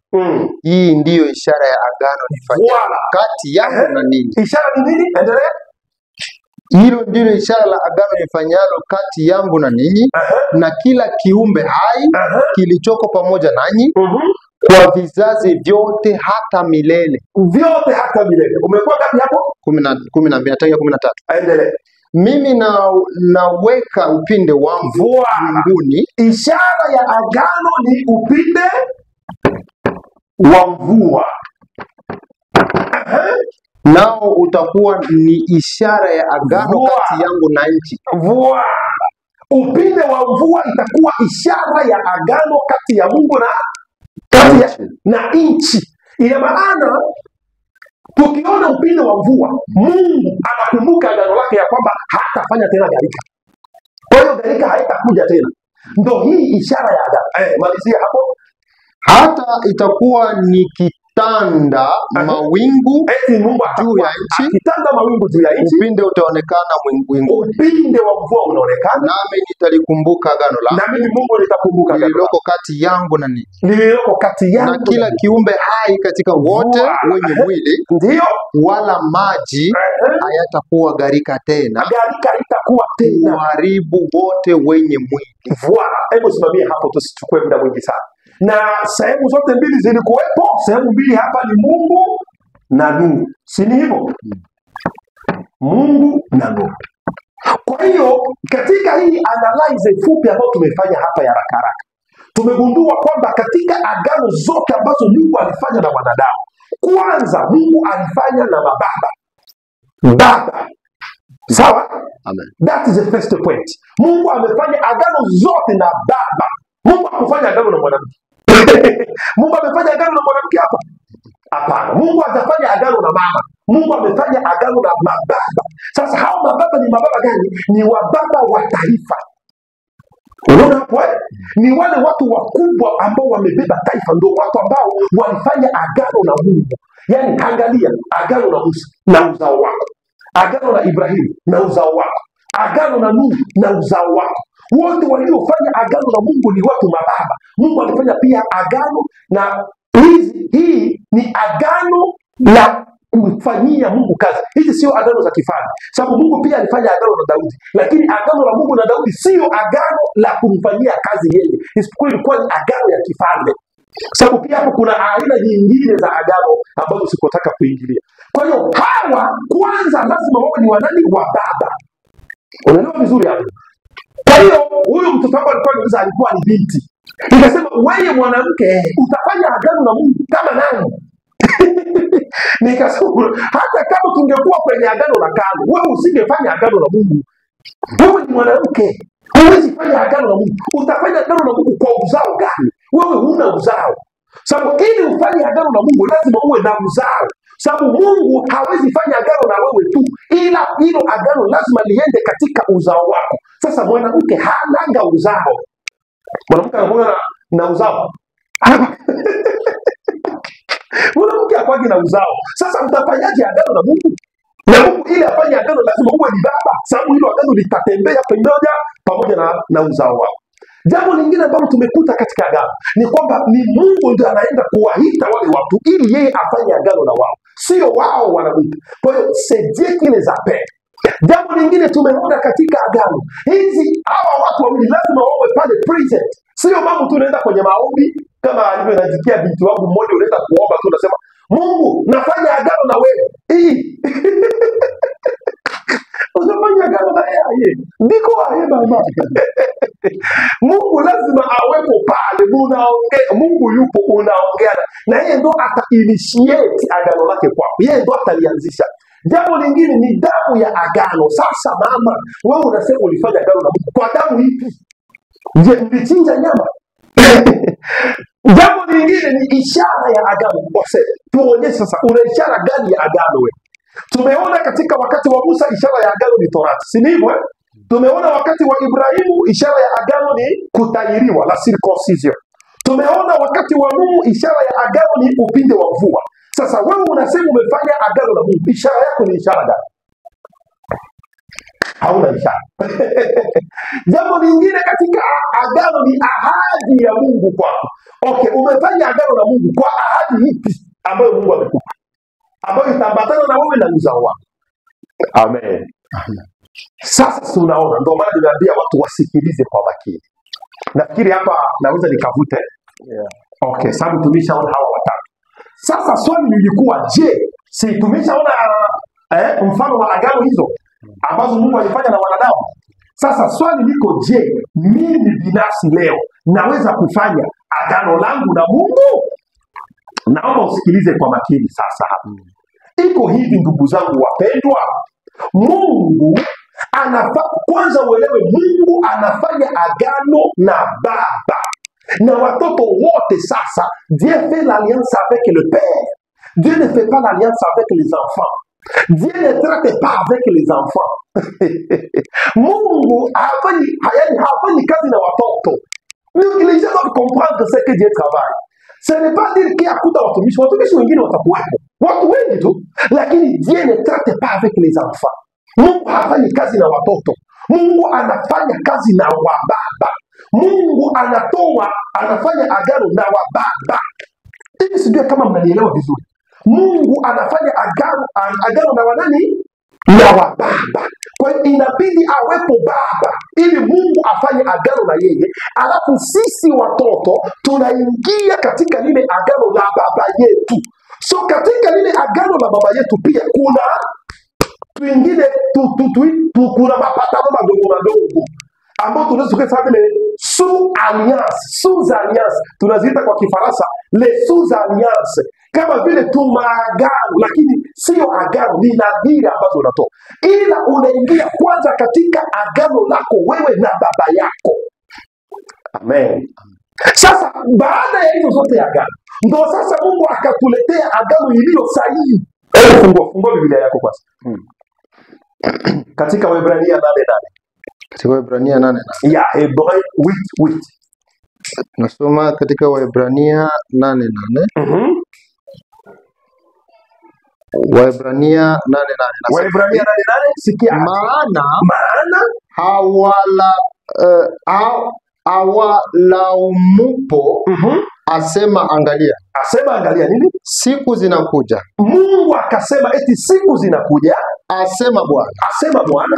hii ndiyo ishara ya agano nifanyalo kati yangu na ninyi. Ishara ni nini? Endelea. Hilo ndilo ishara la agano nifanyalo kati yangu na ninyi na kila kiumbe hai kilichoko pamoja nanyi kwa vizazi vyote hata milele. Vyote hata milele. Umekuwa ngapi hapo? 12 nataka 13. Endelea. Mimi naweka upinde wangu mbinguni. Ishara ya agano ni upinde wa mvua. Nao utakuwa ni ishara ya agano kati yangu na nchi. Mvua. Upinde wa mvua itakuwa ishara ya agano kati ya Mungu na nchi. Ina maana tukiona upinde wa mvua, Mungu anakumbuka agano lake ya kwamba hatafanya tena gharika. Kwa hiyo gharika haitakuja tena. Ndio hii ishara ya agano. Malizia hapo. Hata itakuwa ni kitanda mawingu juu ya nchi. Kitanda mawingu juu ya nchi. Upinde utaonekana mwinguni. Upinde wa mvua unaonekana. Nami nitalikumbuka agano langu. Na mimi Mungu nitakumbuka agano lililoko kati yangu na ninyi. Lililoko kati yangu. Na kila kiumbe hai katika wote wenye mwili. Ndio. Wala maji hayatakuwa gharika tena. Gharika haitakuwa tena. Kuharibu wote wenye mwili. Hebu simamie hapo tusichukue muda mwingi sana. Na sehemu zote mbili zilikuwepo. Sehemu mbili hapa ni Mungu na Nuhu. Si ni hivyo? Mungu na Nuhu. Kwa hiyo katika hii analyze fupi ambayo tumefanya hapa ya haraka haraka, tumegundua kwamba katika agano zote ambazo Mungu alifanya na wanadamu, kwanza Mungu alifanya na baba. Sawa? Amen. That is the first point. Mungu amefanya agano zote na baba. Mungu hakufanya agano na mwanamke. Mungu amefanya agano na mwanamke hapa? Hapana. Mungu hajafanya agano na mama. Mungu amefanya agano na mababa. Sasa hao mababa ni mababa gani? Ni wababa wa taifa. Unaona hapo? Ni wale watu wakubwa ambao wamebeba taifa, ndio watu ambao walifanya agano na Mungu. Yaani angalia, agano na Musa na uzao wako. Agano na Ibrahimu na uzao wako. Agano na Nuhu na uzao wako. Wote waliofanya agano na Mungu ni watu mababa. Mungu alifanya pia agano na hii ni agano la kumfanyia Mungu kazi. Hizi sio agano za kifalme. Sababu Mungu pia alifanya agano na Daudi. Lakini agano la Mungu na Daudi sio agano la kumfanyia kazi yeye. Isipokuwa ilikuwa ni agano ya kifalme. Sababu pia hapo kuna aina nyingine za agano ambazo sikotaka kuingilia. Kwa hiyo hawa kwanza lazima wawe ni wanani wa baba. Unaelewa vizuri hapo? Kwa hiyo huyu mtoto wangu alikuwa ni binti. Nikasema wewe mwanamke utafanya agano na Mungu kama nani? Nikasema hata kama tungekuwa kwenye agano la kale, wewe usingefanya agano na Mungu. Wewe ni mwanamke. Huwezi fanya agano na Mungu. Utafanya agano na Mungu kwa uzao gani? Wewe huna uzao. Sababu ili ufanye agano na Mungu lazima uwe na uzao. Sababu Mungu hawezi fanya agano na wewe tu, ila hilo agano lazima liende katika uzao wako. Sasa mwanamke hanaga uzao. Mwanamke anakuwa na uzao. Mwanamke hakwagi na uzao. Sasa mtafanyaje agano na Mungu? Na Mungu ili afanye agano lazima uwe ni baba. Sababu hilo agano litatembea pamoja na uzao wako. Jambo lingine ambalo tumekuta katika agano ni kwamba ni Mungu ndiye anaenda kuwaita wale watu ili yeye afanye agano na wao, sio wao wanamuita. Kwa hiyo sejekile za pe. Jambo lingine tumeona katika agano, hawa watu wawili lazima wawe pale present. Sio mambo tu unaenda kwenye maombi kama alivyonajikia binti wangu mmoja, unaenda kuomba tu unasema Mungu nafanya agano na wewe. Unafanya agano na yeye. Ndiko aye baba. Mungu lazima awepo pale, unaongea. Mungu yupo unaongea. Na yeye ndo ata-initiate agano lake kwako. Yeye ndo atalianzisha. Jambo lingine ni damu ya agano. Sasa mama, wewe unasema ulifanya agano na Mungu. Kwa damu ipi? Je, mlichinja nyama? Jambo lingine ni ishara ya agano. Wase, tuonyeshe sasa una ishara gani ya agano wewe? Tumeona katika wakati wa Musa ishara ya agano ni Torati. Si ndivyo? Tumeona wakati wa Ibrahimu ishara ya agano ni kutahiriwa, la circumcision. Tumeona wakati wa Nuhu ishara ya agano ni upinde wa mvua. Sasa wewe unasema umefanya agano na Mungu, ishara yako ni ishara gani? Hauna ishara. Jambo lingine katika agano ni ahadi ya Mungu kwako. Okay, umefanya agano na Mungu kwa ahadi ipi ambayo Mungu amekupa, ambayo itaambatana na wewe na uzao wako? Amen. Sasa tunaona, ndio maana nimeambia watu wasikilize kwa makini. Nafikiri hapa naweza nikavute. Okay, sababu tumeshaona hawa watatu. Sasa swali lilikuwa, je, si tumeshaona mfano wa agano hizo ambazo Mungu alifanya na wanadamu? Sasa swali liko, je, mimi binafsi leo naweza kufanya agano langu na Mungu? Naomba usikilize kwa makini sasa hapa. Iko hivi ndugu zangu wapendwa, Mungu kwanza uelewe, Mungu anafanya agano na Baba na watoto wote. Sasa Dieu fait l'alliance avec le Père. Dieu ne fait pas l'alliance avec les enfants. Dieu ne traite pas avec les enfants. Mungu hafanyi kazi na watoto. Les gens doivent comprendre ce que Dieu travaille. Ce n'est pas dire qu'il y a kuta watumishi wengine watakuwepo, watu wengi tu, lakini Dieu ne traite pas avec les enfants. Mungu hafanyi kazi na watoto. Mungu anafanya kazi na wababa. Mungu anafanya agano na wababa. Hivi sijui kama mnanielewa vizuri. Mungu anafanya agano na wanani? Na wababa. Kwa hiyo inabidi awepo baba ili Mungu afanye agano na yeye, alafu sisi watoto tunaingia katika lile agano la baba yetu. So katika lile agano la baba yetu pia kuna twingine kuna mapatano madogo madogo ambao tunaweza kusema vile sous alliance, tunaziita kwa Kifaransa les sous alliance, kama vile tumaagano, lakini sio agano, ni nadhiri ambazo unatoa, ila unaingia kwanza katika agano lako wewe na baba yako. Amen. Sasa baada ya hizo zote agano, ndio sasa Mungu akatuletea agano iliyo sahihi. Fungua Biblia yako kwanza. Katika Waebrania 8:8. Katika Waebrania 8:8. Ya Hebreu 8:8. Nasoma katika Waebrania 8:8. Waebrania 8:8. Waebrania 8:8, sikia. Maana hawalaumupo asema angalia nini? Siku zinakuja. Mungu akasema eti siku zinakuja, asema Bwana,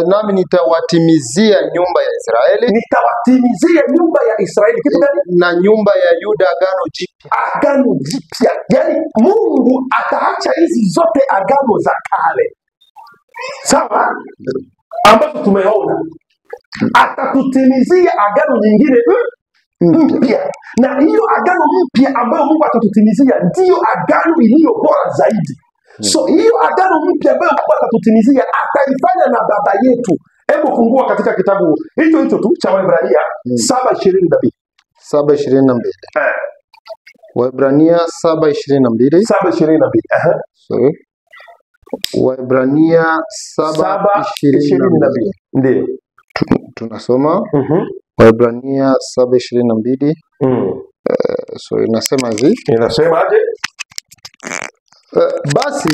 nami nitawatimizia nyumba ya Israeli. Nitawatimizia nyumba ya Israeli kitu gani? Na nyumba ya Yuda agano jipya. Agano jipya. Yaani Mungu ataacha hizi zote agano za kale, sawa, ambazo tumeona, atatutimizia agano nyingine mpya. Na hiyo agano mpya ambayo Mungu atatutimizia ndiyo agano iliyo bora zaidi. So hiyo agano mpya ambayo Mungu atatutimizia ataifanya na baba yetu. Hebu fungua katika kitabu hicho tu cha Waebrania 7:22. 7:22. Waebrania 7:22. 7:22. Sorry. Waebrania 7:22. Ndio. Tunasoma Waebrania 7:22. So inasemaje? Basi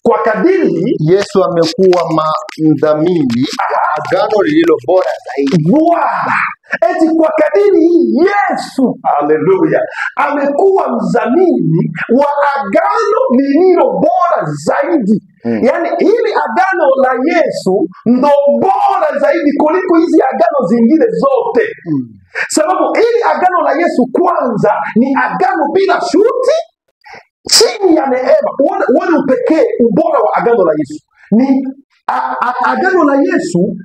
kwa kadiri Yesu amekuwa mdhamini wa agano lililo bora zaidi. Eti kwa kadiri Yesu, haleluya, amekuwa mdhamini wa agano lililo bora zaidi. Yaani hili agano la Yesu ndo bora zaidi kuliko hizi agano zingine zote. Sababu hili agano la Yesu kwanza ni agano bila shuti, chini ya neema. Uone upekee, ubora wa agano la Yesu. Ni agano la Yesu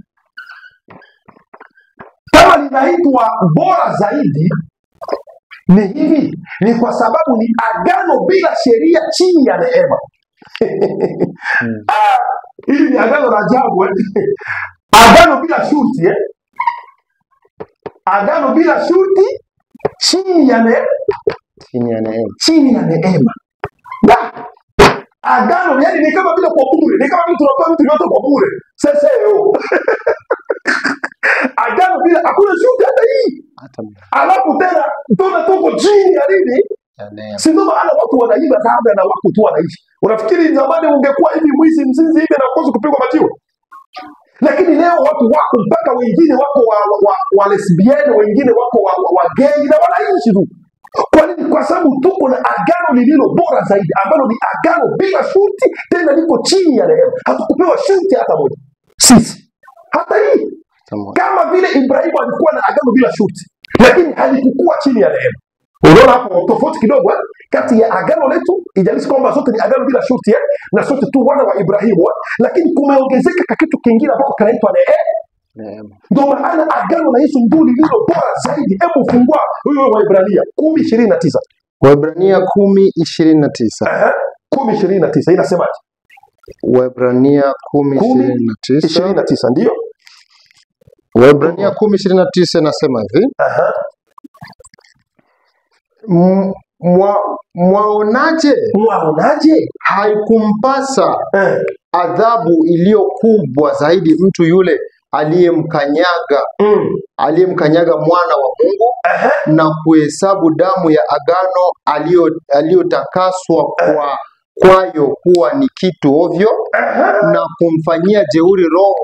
kama linaitwa bora zaidi, ni hivi, ni kwa sababu ni agano bila sheria, chini ya neema. Hili ni agano la ajabu. Agano bila shuti, agano bila shuti, chini ya neema. Agano yani ni kama vile kwa bure, ni kama vile tunapewa vitu vyote kwa bure. Sasa agano bila hakuna shuti hata hii. Alafu tena tuko chini ya nini? Si ndio maana watu wanaiba labda na wako tu wanaishi. Unafikiri zamani ungekuwa hivi mwizi mzinzi hivi na kuanza kupigwa majiwe? Lakini leo watu wako mpaka wengine wako wa lesbian, wengine wako wa gay na wanaishi tu. Kwa nini? Kwa sababu tuko na agano lililo bora zaidi, ambalo ni agano bila shuti, tena liko chini ya rehema. Hatukupewa shuti hata moja sisi. Hata hii kama vile Ibrahimu alikuwa na agano bila shuti, lakini halikuwa chini ya rehema. Unaona hapo tofauti kidogo kati ya agano letu, ijalishi kwamba zote ni agano bila shuti na sote tu wana wa Ibrahimu, lakini kumeongezeka kitu kingine ambacho kinaitwa neema. Ndio maana agano la Yesu ndio lililo bora zaidi. Hebu fungua huyo Waebrania 10:29. Waebrania 10:29. 10:29 inasemaje? Waebrania 10:29 ndio. Waebrania 10:29 inasema hivi. Mwaonaje haikumpasa adhabu iliyo kubwa zaidi mtu yule aliyemkanyaga mwana wa Mungu na kuhesabu damu ya agano aliyotakaswa kwayo kuwa ni kitu ovyo na kumfanyia jeuri roho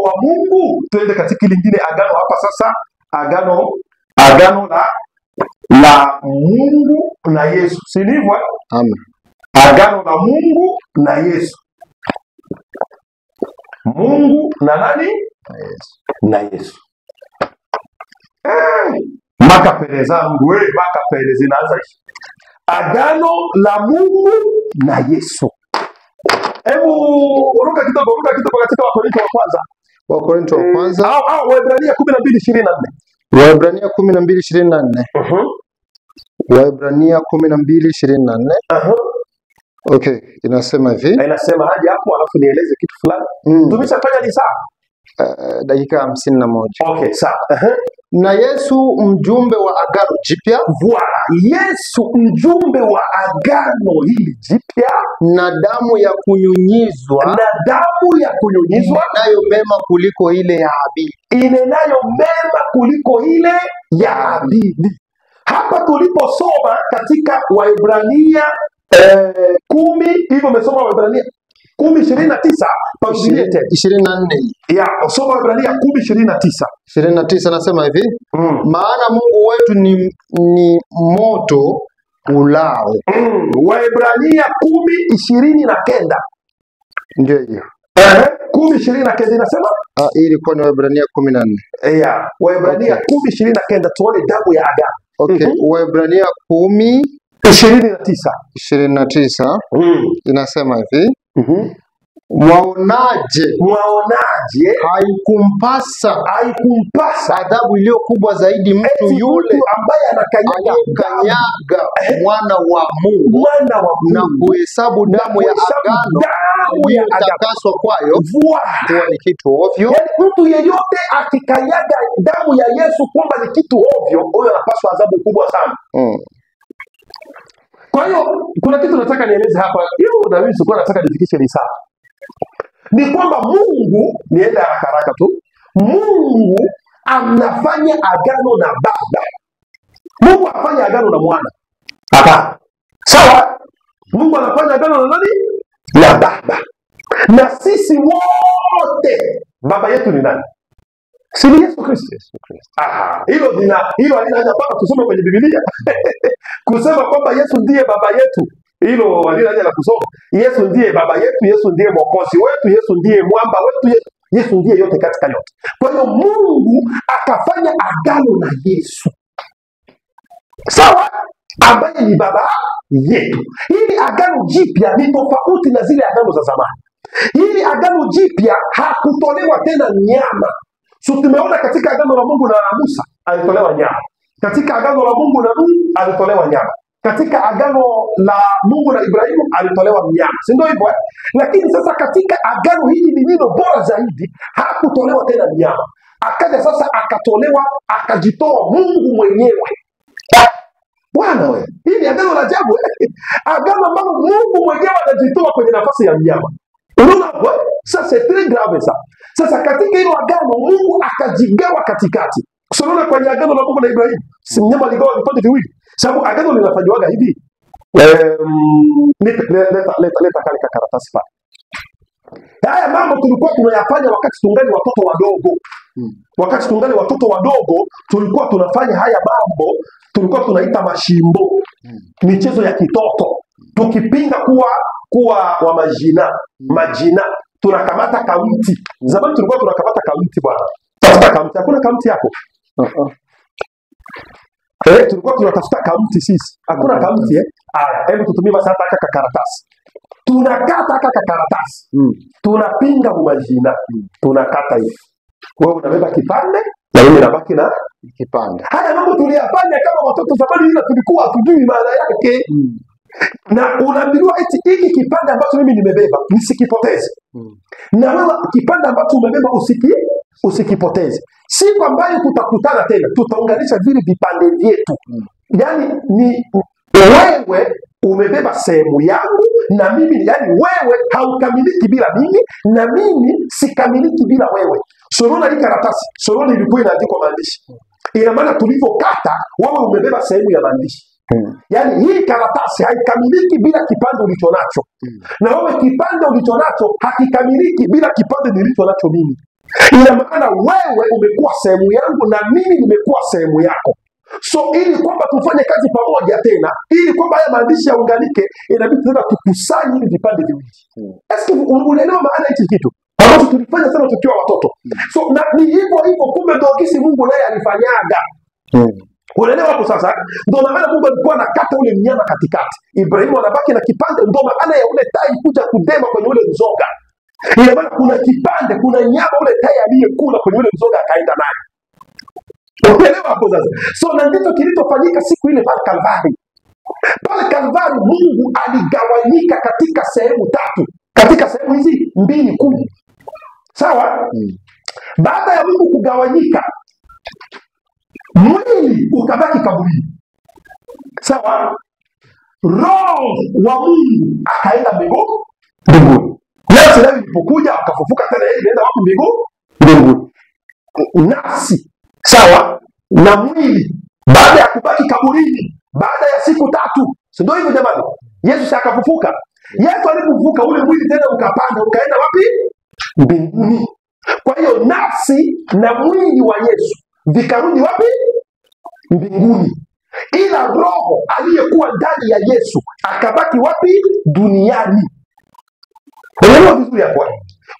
wa Mungu. Tuende katika lingine agano hapa sasa, agano la Mungu na Yesu. Si ndivyo? Amen. Agano la Mungu na Yesu. Mungu na nani? Na Yesu. Makapele zangu makapele zinaanza. Agano la Mungu na Yesu. Hebu ruka kidogo katika Wakorintho wa kwanza. Au Waebrania 12:24. Waebrania 12:24. Waebrania 12:24. Okay, inasema hivi. Inasema haje hapo, alafu nieleze kitu fulani. Tumeshafanya ni saa dakika 51. Okay, sawa. Na Yesu mjumbe wa agano jipya. Yesu mjumbe wa agano hili jipya, na damu ya kunyunyizwa inayo mema kuliko ile ya Habili. Hapa tuliposoma katika Waebrania 10, hivyo umesoma Waebrania 10:29 pauzilie tena 24. Usoma Waebrania 10:29. 29 nasema hivi. Maana Mungu wetu ni moto ulao. Waebrania 10:29. Ndio hiyo. 10:29 inasema? Hii ilikuwa ni Waebrania 14. Waebrania 10:29 tuone damu ya agano. Okay, Waebrania 10:29 inasema hivi. Mwaonaje haikumpasa adhabu iliyo kubwa zaidi mtu yule ambaye anakanyaga mwana wa Mungu na kuhesabu damu ya agano iliyotakaswa kwayo kuwa ni kitu ovyo. Mtu yeyote akikanyaga damu ya Yesu kwamba ni kitu ovyo, huyo anapaswa adhabu kubwa sana. Kwa hiyo kuna kitu nataka nieleze hapa. Hiyo na mimi sikuwa nataka nifikishe risala. Ni kwamba Mungu, nienda haraka tu. Mungu anafanya agano na Baba. Mungu afanya agano na Mwana. Hapana. Sawa? Mungu anafanya agano na nani? Na Baba. Na sisi wote baba yetu ni nani? Si ni Yesu Kristo. Hilo halina haja mpaka tusome kwenye Biblia. Kusema kwamba Yesu ndiye baba yetu, hilo halina haja la kusoma. Yesu ndiye baba yetu, Yesu ndiye mwokozi wetu, Yesu ndiye mwamba wetu, Yesu ndiye yote katika yote. Kwa hiyo Mungu akafanya agano na Yesu. Sawa? Ambaye ni baba yetu. Hili agano jipya ni tofauti na zile agano za zamani. Hili agano jipya hakutolewa tena nyama. So tumeona katika agano la Mungu na Musa alitolewa nyama. Katika agano la Mungu na Nuhu alitolewa nyama. Katika agano la Mungu na Ibrahimu alitolewa nyama. Si ndio hivyo? Lakini sasa katika agano hili lililo bora zaidi hakutolewa tena nyama. Akaja sasa akatolewa, akajitoa Mungu mwenyewe. Bwana wewe, hili agano la ajabu. Agano ambalo Mungu mwenyewe anajitoa kwenye nafasi ya mnyama. Unaona? Sasa c'est très grave ça. Sasa katika hilo agano Mungu akajigawa katikati. Unaona kwenye agano la Mungu na Ibrahimu, si mnyama aligawa vipande viwili. Sababu agano linafanywaga hivi. Leta kale karatasi pale. Haya mambo tulikuwa tunayafanya wakati tungali watoto wadogo. Wakati tungali watoto wadogo tulikuwa tunafanya haya mambo, tulikuwa tunaita mashimbo. Michezo ya kitoto. Tukipinga kuwa wa majina, tunakamata kaunti. Zamani tulikuwa tunakamata kaunti bwana. Tafuta kaunti, hakuna kaunti yako. Tulikuwa tunatafuta kaunti sisi. Hakuna kaunti hebu tutumie basi hata kaka karatasi. Tunakata kaka karatasi. Tunapinga majina. Tunakata hivi. Wewe unabeba kipande na mimi nabaki na kipande. Haya mambo tuliyafanya kama watoto zamani, ila tulikuwa hatujui maana yake. Na unaambiwa eti hiki kipande ambacho mimi nimebeba nisikipoteze. Na wewe kipande ambacho umebeba usikipoteze. Siku ambayo tutakutana tena tutaunganisha vile vipande vyetu. Yaani ni wewe umebeba sehemu yangu na mimi, yani wewe haukamiliki bila mimi na mimi sikamiliki bila wewe. Sorona hii karatasi, sorona ilikuwa inaandikwa maandishi. Ina maana tulivyokata wewe umebeba sehemu ya maandishi. Yaani hii karatasi haikamiliki bila kipande ulicho nacho. Na wewe kipande ulicho nacho hakikamiliki bila kipande nilicho nacho mimi. Ina maana wewe umekuwa sehemu yangu na mimi nimekuwa sehemu yako. So ili kwamba tufanye kazi pamoja tena, ili kwamba haya maandishi yaunganike, inabidi tena tukusanye hivi vipande viwili. Eske unaelewa maana hichi kitu? Ambacho tulifanya sana tukiwa watoto. So na ni hivyo kumbe ndio kisi Mungu naye alifanyaga. Unaelewa hapo sasa? Ndio maana Mungu alikuwa anakata ule mnyama katikati. Ibrahimu anabaki na kipande, ndio maana ya ule tai kuja kudema kwenye ule mzoga. Ina maana kuna kipande, kuna nyama ule tai aliyekula kwenye ule mzoga akaenda naye. Unaelewa hapo sasa? So na ndicho kilichofanyika siku ile pale Kalvari. Pale Kalvari Mungu aligawanyika katika sehemu tatu. Katika sehemu hizi mbili kuu. Sawa? Baada ya Mungu kugawanyika, mwili ukabaki kaburini. Sawa? Roho wa Mungu akaenda mbinguni. Nafsi nayo ilipokuja akafufuka tena, yeye inaenda wapi? Mbinguni. Nafsi, sawa, na mwili baada ya kubaki kaburini baada ya siku 3. Si ndio hivyo jamani? Yesu akafufuka. Yesu alipofufuka ule mwili tena ukapanda ukaenda wapi? Mbinguni. Kwa hiyo nafsi na mwili wa Yesu vikarudi wapi? Mbinguni. Ila roho aliyekuwa ndani ya Yesu akabaki wapi? Duniani. Unaelewa vizuri hapo?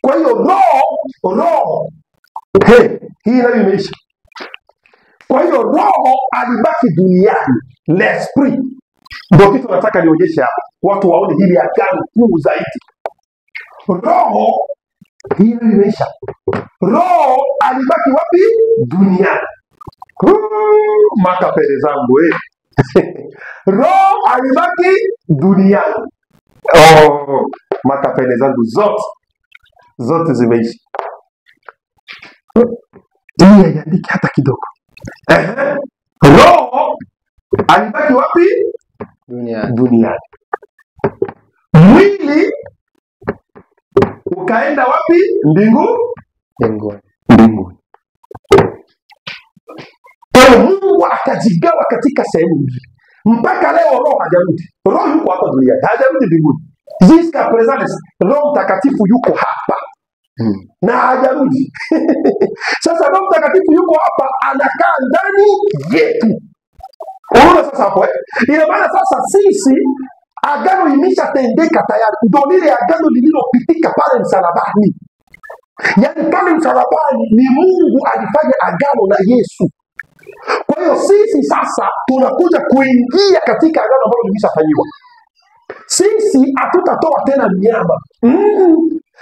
Kwa hiyo roho hii nayo imeisha. Kwa hiyo roho alibaki duniani, l'esprit. Ndio kitu nataka nionyeshe hapa. Watu waone hili agano kuu zaidi. Roho hii nayo imeisha. Roho alibaki wapi? Duniani. Makapele zangu Roho alibaki duniani. Makapele zangu zote zimeisha. Hii haiandiki hata kidogo. Roho alibaki wapi? Duniani. Mwili ukaenda wapi? Mbinguni. Kwa hiyo Mungu akajigawa katika sehemu mbili. Mpaka leo roho hajarudi. Roho yuko hapa duniani, hajarudi mbinguni. Jusqu'à présent Roho Mtakatifu yuko hapa. Na hajarudi. Sasa Roho Mtakatifu yuko hapa, anakaa ndani yetu. Unaona sasa hapo ina maana sasa sisi agano imeshatendeka tayari. Ndio lile agano lililopitika pale msalabani. Yaani pale msalabani ni Mungu alifanya agano na Yesu. Kwa hiyo sisi sasa tunakuja kuingia katika agano ambalo limeshafanywa. Sisi hatutatoa tena mnyama.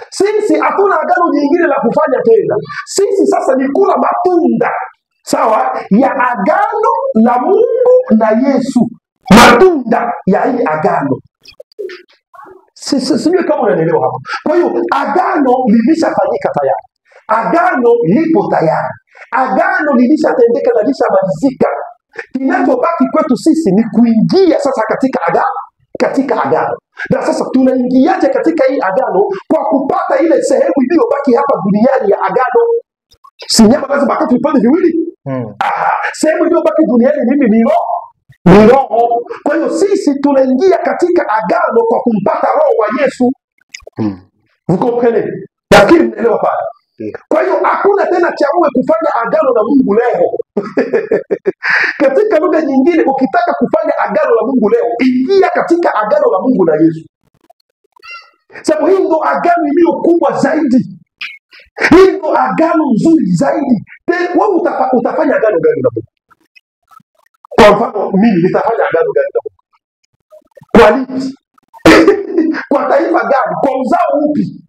Sisi hatuna agano nyingine la kufanya tena. Sisi sasa ni kula matunda, sawa, ya agano la Mungu na Yesu. Matunda ya hii agano. Sijui kama unanielewa hapo. Kwa hiyo agano limeshafanyika tayari. Agano lipo tayari. Agano lilishatendeka na lishamalizika. Kinachobaki kwetu sisi ni kuingia sasa katika agano. Na sasa tunaingiaje katika hii agano? Kwa kupata ile sehemu iliyobaki hapa duniani ya agano. Si nyama lazima akati vipande viwili. Sehemu iliyobaki duniani mimi ni roho. Kwa hiyo sisi tunaingia katika agano kwa kumpata roho wa Yesu. Mkompeni? Nafikiri mnaelewa pale. Kwa hiyo hakuna tena cha wewe kufanya agano na Mungu leo. Katika lugha nyingine, ukitaka kufanya agano la Mungu leo, ingia katika agano la Mungu na Yesu. Sababu hii ndo agano iliyo kubwa zaidi. Hii ndo agano nzuri zaidi. Wewe utafanya agano gani na Mungu? Kwa mfano mimi nitafanya agano gani na Mungu? Kwa lipi? Kwa taifa gani? Kwa uzao upi?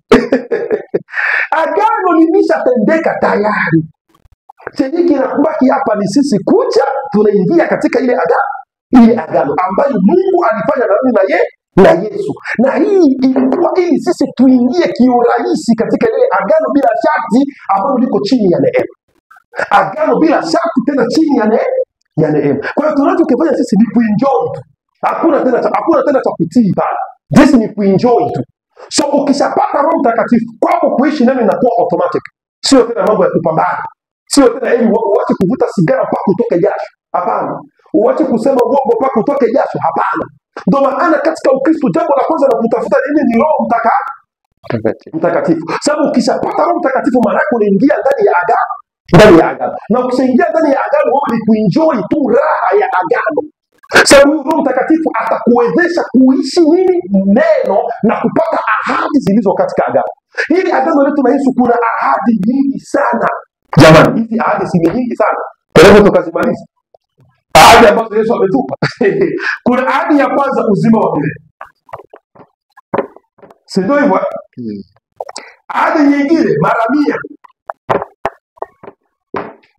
Agano limeshatendeka tayari. Chenye kinabaki hapa ni sisi kuja tunaingia katika ile agano ambayo Mungu alifanya na mimi na Yesu. Na hii ilikuwa ili sisi tuingie kiurahisi katika ile agano bila sharti ambalo liko chini ya neema. Agano bila sharti tena chini ya neema. Kwa hiyo tunachokifanya sisi ni kuenjoy tu. Hakuna tena cha kutii pale. Sisi ni kuenjoy tu. So ukishapata Roho Mtakatifu, kwako kuishi neno inakuwa automatic. Sio tena mambo ya kupambana. Sio tena uache kuvuta sigara mpaka utoke jasho. Hapana. Uache kusema uongo mpaka utoke jasho. Hapana. Ndio maana katika Ukristo jambo la kwanza la kutafuta ni Roho Mtakatifu. Sababu ukishapata Roho Mtakatifu maana yako unaingia ndani ya agano. Na ukishaingia ndani ya agano wewe ni kuenjoy tu raha ya agano. Sababu Roho Mtakatifu atakuwezesha kuishi neno na kupata ahadi zilizo katika agano. Hili agano letu na Yesu kuna ahadi nyingi sana. Jamani, hizi ahadi si nyingi sana. Tunaweza tukazimaliza. Ahadi ambazo Yesu ametupa. Kuna ahadi ya kwanza, uzima wa milele. Si ndio hivyo? Ahadi nyingine mara 100.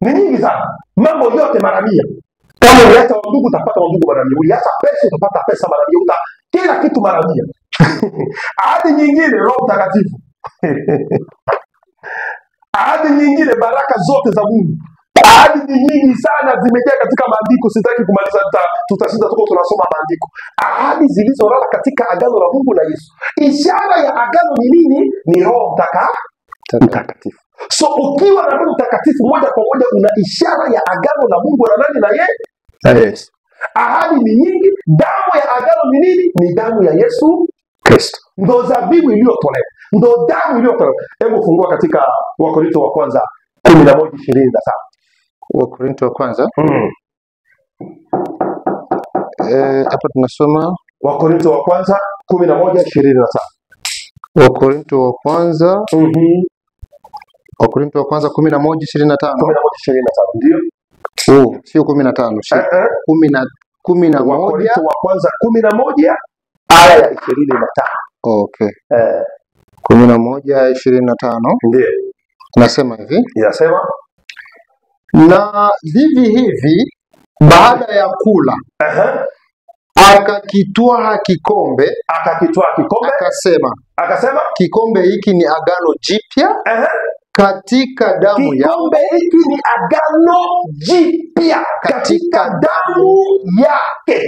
Ni nyingi sana. Mambo yote mara 100. Kama uliacha wandugu utapata wandugu mara 100. Uliacha pesa utapata pesa mara 100. Kila kitu mara 100. Ahadi nyingine Roho Mtakatifu. Ahadi nyingine baraka zote za Mungu. Ahadi nyingi sana zimejaa katika maandiko. Sitaki kumaliza, tutashinda tuko tunasoma maandiko. Ahadi zilizolala katika agano la Mungu na Yesu. Ishara ya agano ni nini? Ni Roho Mtakatifu. So ukiwa na Roho Mtakatifu moja kwa moja una ishara ya agano la Mungu na nani? Na Yesu. Ahadi ni nyingi. Damu ya agano ni nini? Ni damu ya Yesu Kristo. Ndio zabibu iliyotolewa. Ndio damu iliyotolewa. Hebu fungua katika Wakorintho wa kwanza 11:27. Wakorintho wa kwanza. Hapa tunasoma Wakorintho wa kwanza 11:27. Wakorintho wa kwanza. Wakorintho wa kwanza 11:25. 11:25 ndio. Sio 15, sio 11. Wakorintho wa kwanza 11 aya ya 25. Okay. 11:25. Ndio. Nasema hivi. Inasema na hivi baada ya kula akakitwaa kikombe, akasema kikombe hiki ni agano jipya katika damu ya. Kikombe hiki ni agano jipya katika damu yake.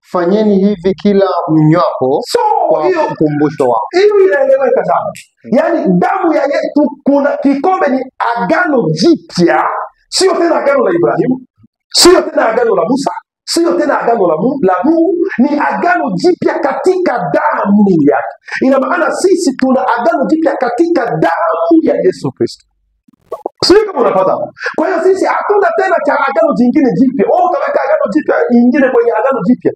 Fanyeni hivi kila mnywapo kwa ukumbusho wako. Hiyo inaeleweka sana. Yaani damu ya Yesu, kuna kikombe ni agano jipya. Sio tena agano la Ibrahimu, sio tena agano la Musa, sio tena agano la Mungu, ni agano jipya katika damu yake. Ina maana sisi tuna agano jipya katika damu ya Yesu Kristo. Sio kama unapata. Kwa hiyo sisi hatuna tena cha agano jingine jipya. Utaweka agano jipya nyingine kwenye agano jipya.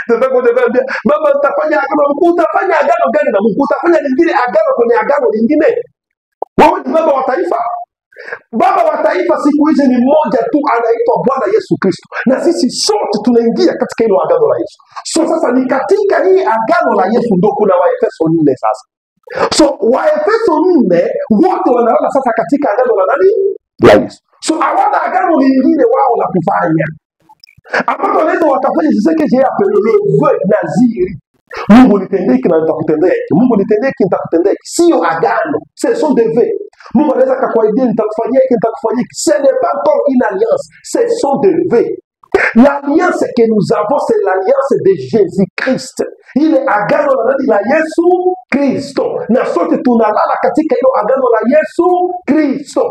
Baba utafanya agano, utafanya agano gani na Mungu? Utafanya lingine agano kwenye agano lingine. Wewe ni baba wa taifa. Baba wa taifa siku hizi ni mmoja tu, anaitwa Bwana Yesu Kristo. Na sisi sote tunaingia katika hilo agano la Yesu. So sasa ni katika hii agano la Yesu ndio kuna Waefeso 4 sasa. So Waefeso 4 wote wanaona sasa katika agano la nani? La Yesu. So hawana agano lingine wao la kufanya. Ambapo wanaweza wakafanya ziseke je hapo naziri. Mungu nitendeke na nitakutendea. Mungu nitendeke nitakutendea. Sio agano. Ce sont des vœux. Mungu anaweza akakwaidia nitakufanyia hiki nitakufanyia hiki. Ce n'est pas encore une alliance. Ce sont des vœux. L'alliance que nous avons, c'est l'alliance de Jésus-Christ. Ile agano la nani? La Yesu Kristo. Na sote tunalala katika hilo agano la Yesu Kristo.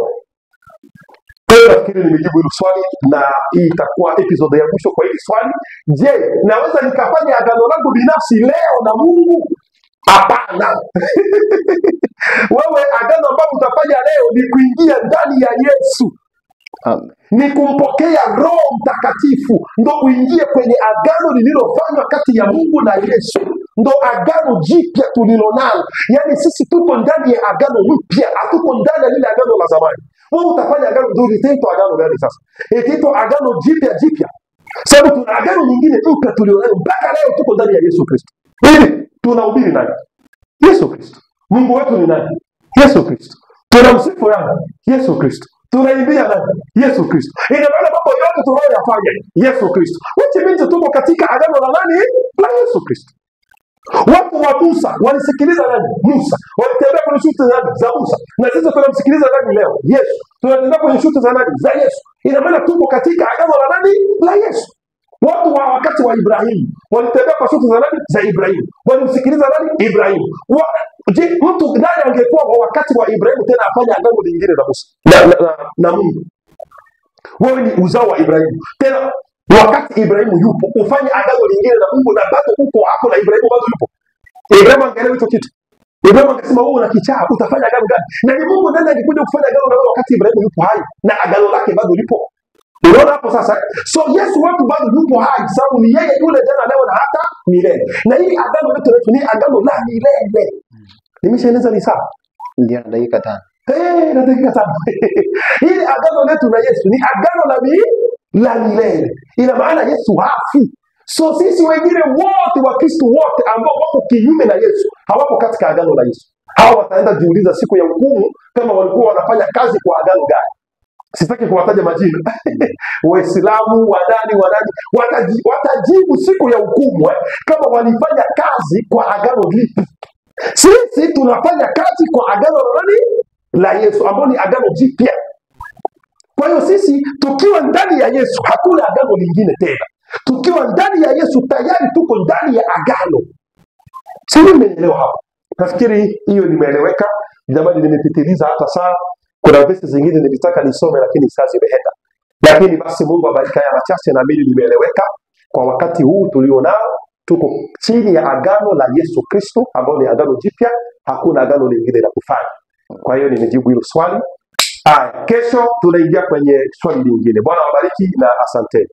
Kwa hiyo nafikiri nimejibu hilo swali, na hii itakuwa episode ya mwisho kwa hili swali. Je, naweza nikafanya agano langu binafsi leo na Mungu? Hapana. Wewe agano ambalo utafanya leo ni kuingia ndani ya Yesu. Amen. Ni kumpokea Roho Mtakatifu, ndo uingie kwenye agano lililofanywa kati ya Mungu na Yesu, ndo agano jipya tulilonalo. Yaani sisi tuko ndani ya agano mpya, hatuko ndani ya lile agano la zamani. Wewe utafanya agano ndio litaitwa agano gani sasa? Itaitwa agano jipya. Sababu tuna agano nyingine mpya tulionayo mpaka leo, tuko ndani ya Yesu Kristo. Hivi tunahubiri nani? Yesu Kristo. Mungu wetu ni nani? Yesu Kristo. Tunamsifu nani? Yesu Kristo. Tunaimbia nani? Yesu Kristo. Ina maana mambo yote tunayoyafanya Yesu Kristo. Which means tuko katika agano la nani? La Yesu Kristo. Watu wa Musa walisikiliza nani? Musa. Walitembea kwenye shuti za nani? Za Musa. Na sisi tunamsikiliza nani leo? Yesu. Tunatembea kwenye shuti za nani? Za Yesu. Ina maana tuko katika agano la nani? La Yesu. Watu wa wakati wa Ibrahimu walitembea kwa shuti za nani? Za Ibrahimu. Walimsikiliza nani? Ibrahimu. Je, mtu gani angekuwa wa wakati wa Ibrahimu tena afanya agano lingine na Musa na Mungu? Wewe ni uzao wa Ibrahimu, tena wakati Ibrahimu yupo ufanye agano lingine na Mungu, na bado uko hapo na Ibrahimu bado yupo. Ibrahimu angeelewa hicho kitu? Ibrahimu angesema wewe una kichaa, utafanya agano gani? Na ni Mungu ndiye angekuja kufanya agano na wewe wakati Ibrahimu yupo hai na agano lake bado lipo. Unaona hapo sasa? So Yesu watu bado yupo hai, sababu ni yeye yule jana leo na hata milele. Na hili agano letu ni agano la milele. Nimeshaeleza ni sawa? Ndio, dakika 5. Na dakika 5. Hili agano letu na Yesu ni agano la milele. Ina maana Yesu hafi. So sisi wengine wote wa Kristo wote ambao wako kinyume na Yesu hawapo katika agano la Yesu. Hao wataenda jiuliza siku ya hukumu kama walikuwa wanafanya kazi kwa agano gani. Sitaki kuwataja majina. Waislamu, wadani, watajibu siku ya hukumu kama walifanya kazi kwa agano lipi. Sisi tunafanya kazi kwa agano la nani? La Yesu, ambao ni agano jipya. Kwa hiyo sisi tukiwa ndani ya Yesu hakuna agano lingine tena. Tukiwa ndani ya Yesu tayari tuko ndani ya agano. Sisi mmenielewa hapo? Nafikiri hiyo nimeeleweka. Jamani, nimepitiliza hata saa. Kuna verses zingine nilitaka nisome lakini saa zimeenda. Lakini basi Mungu abariki haya machache, na mimi nimeeleweka. Kwa wakati huu tulionao tuko chini ya agano la Yesu Kristo ambao ni agano jipya, hakuna agano lingine la kufanya. Kwa hiyo nimejibu hilo swali. Kesho tunaingia kwenye swali lingine. Bwana wabariki na asante.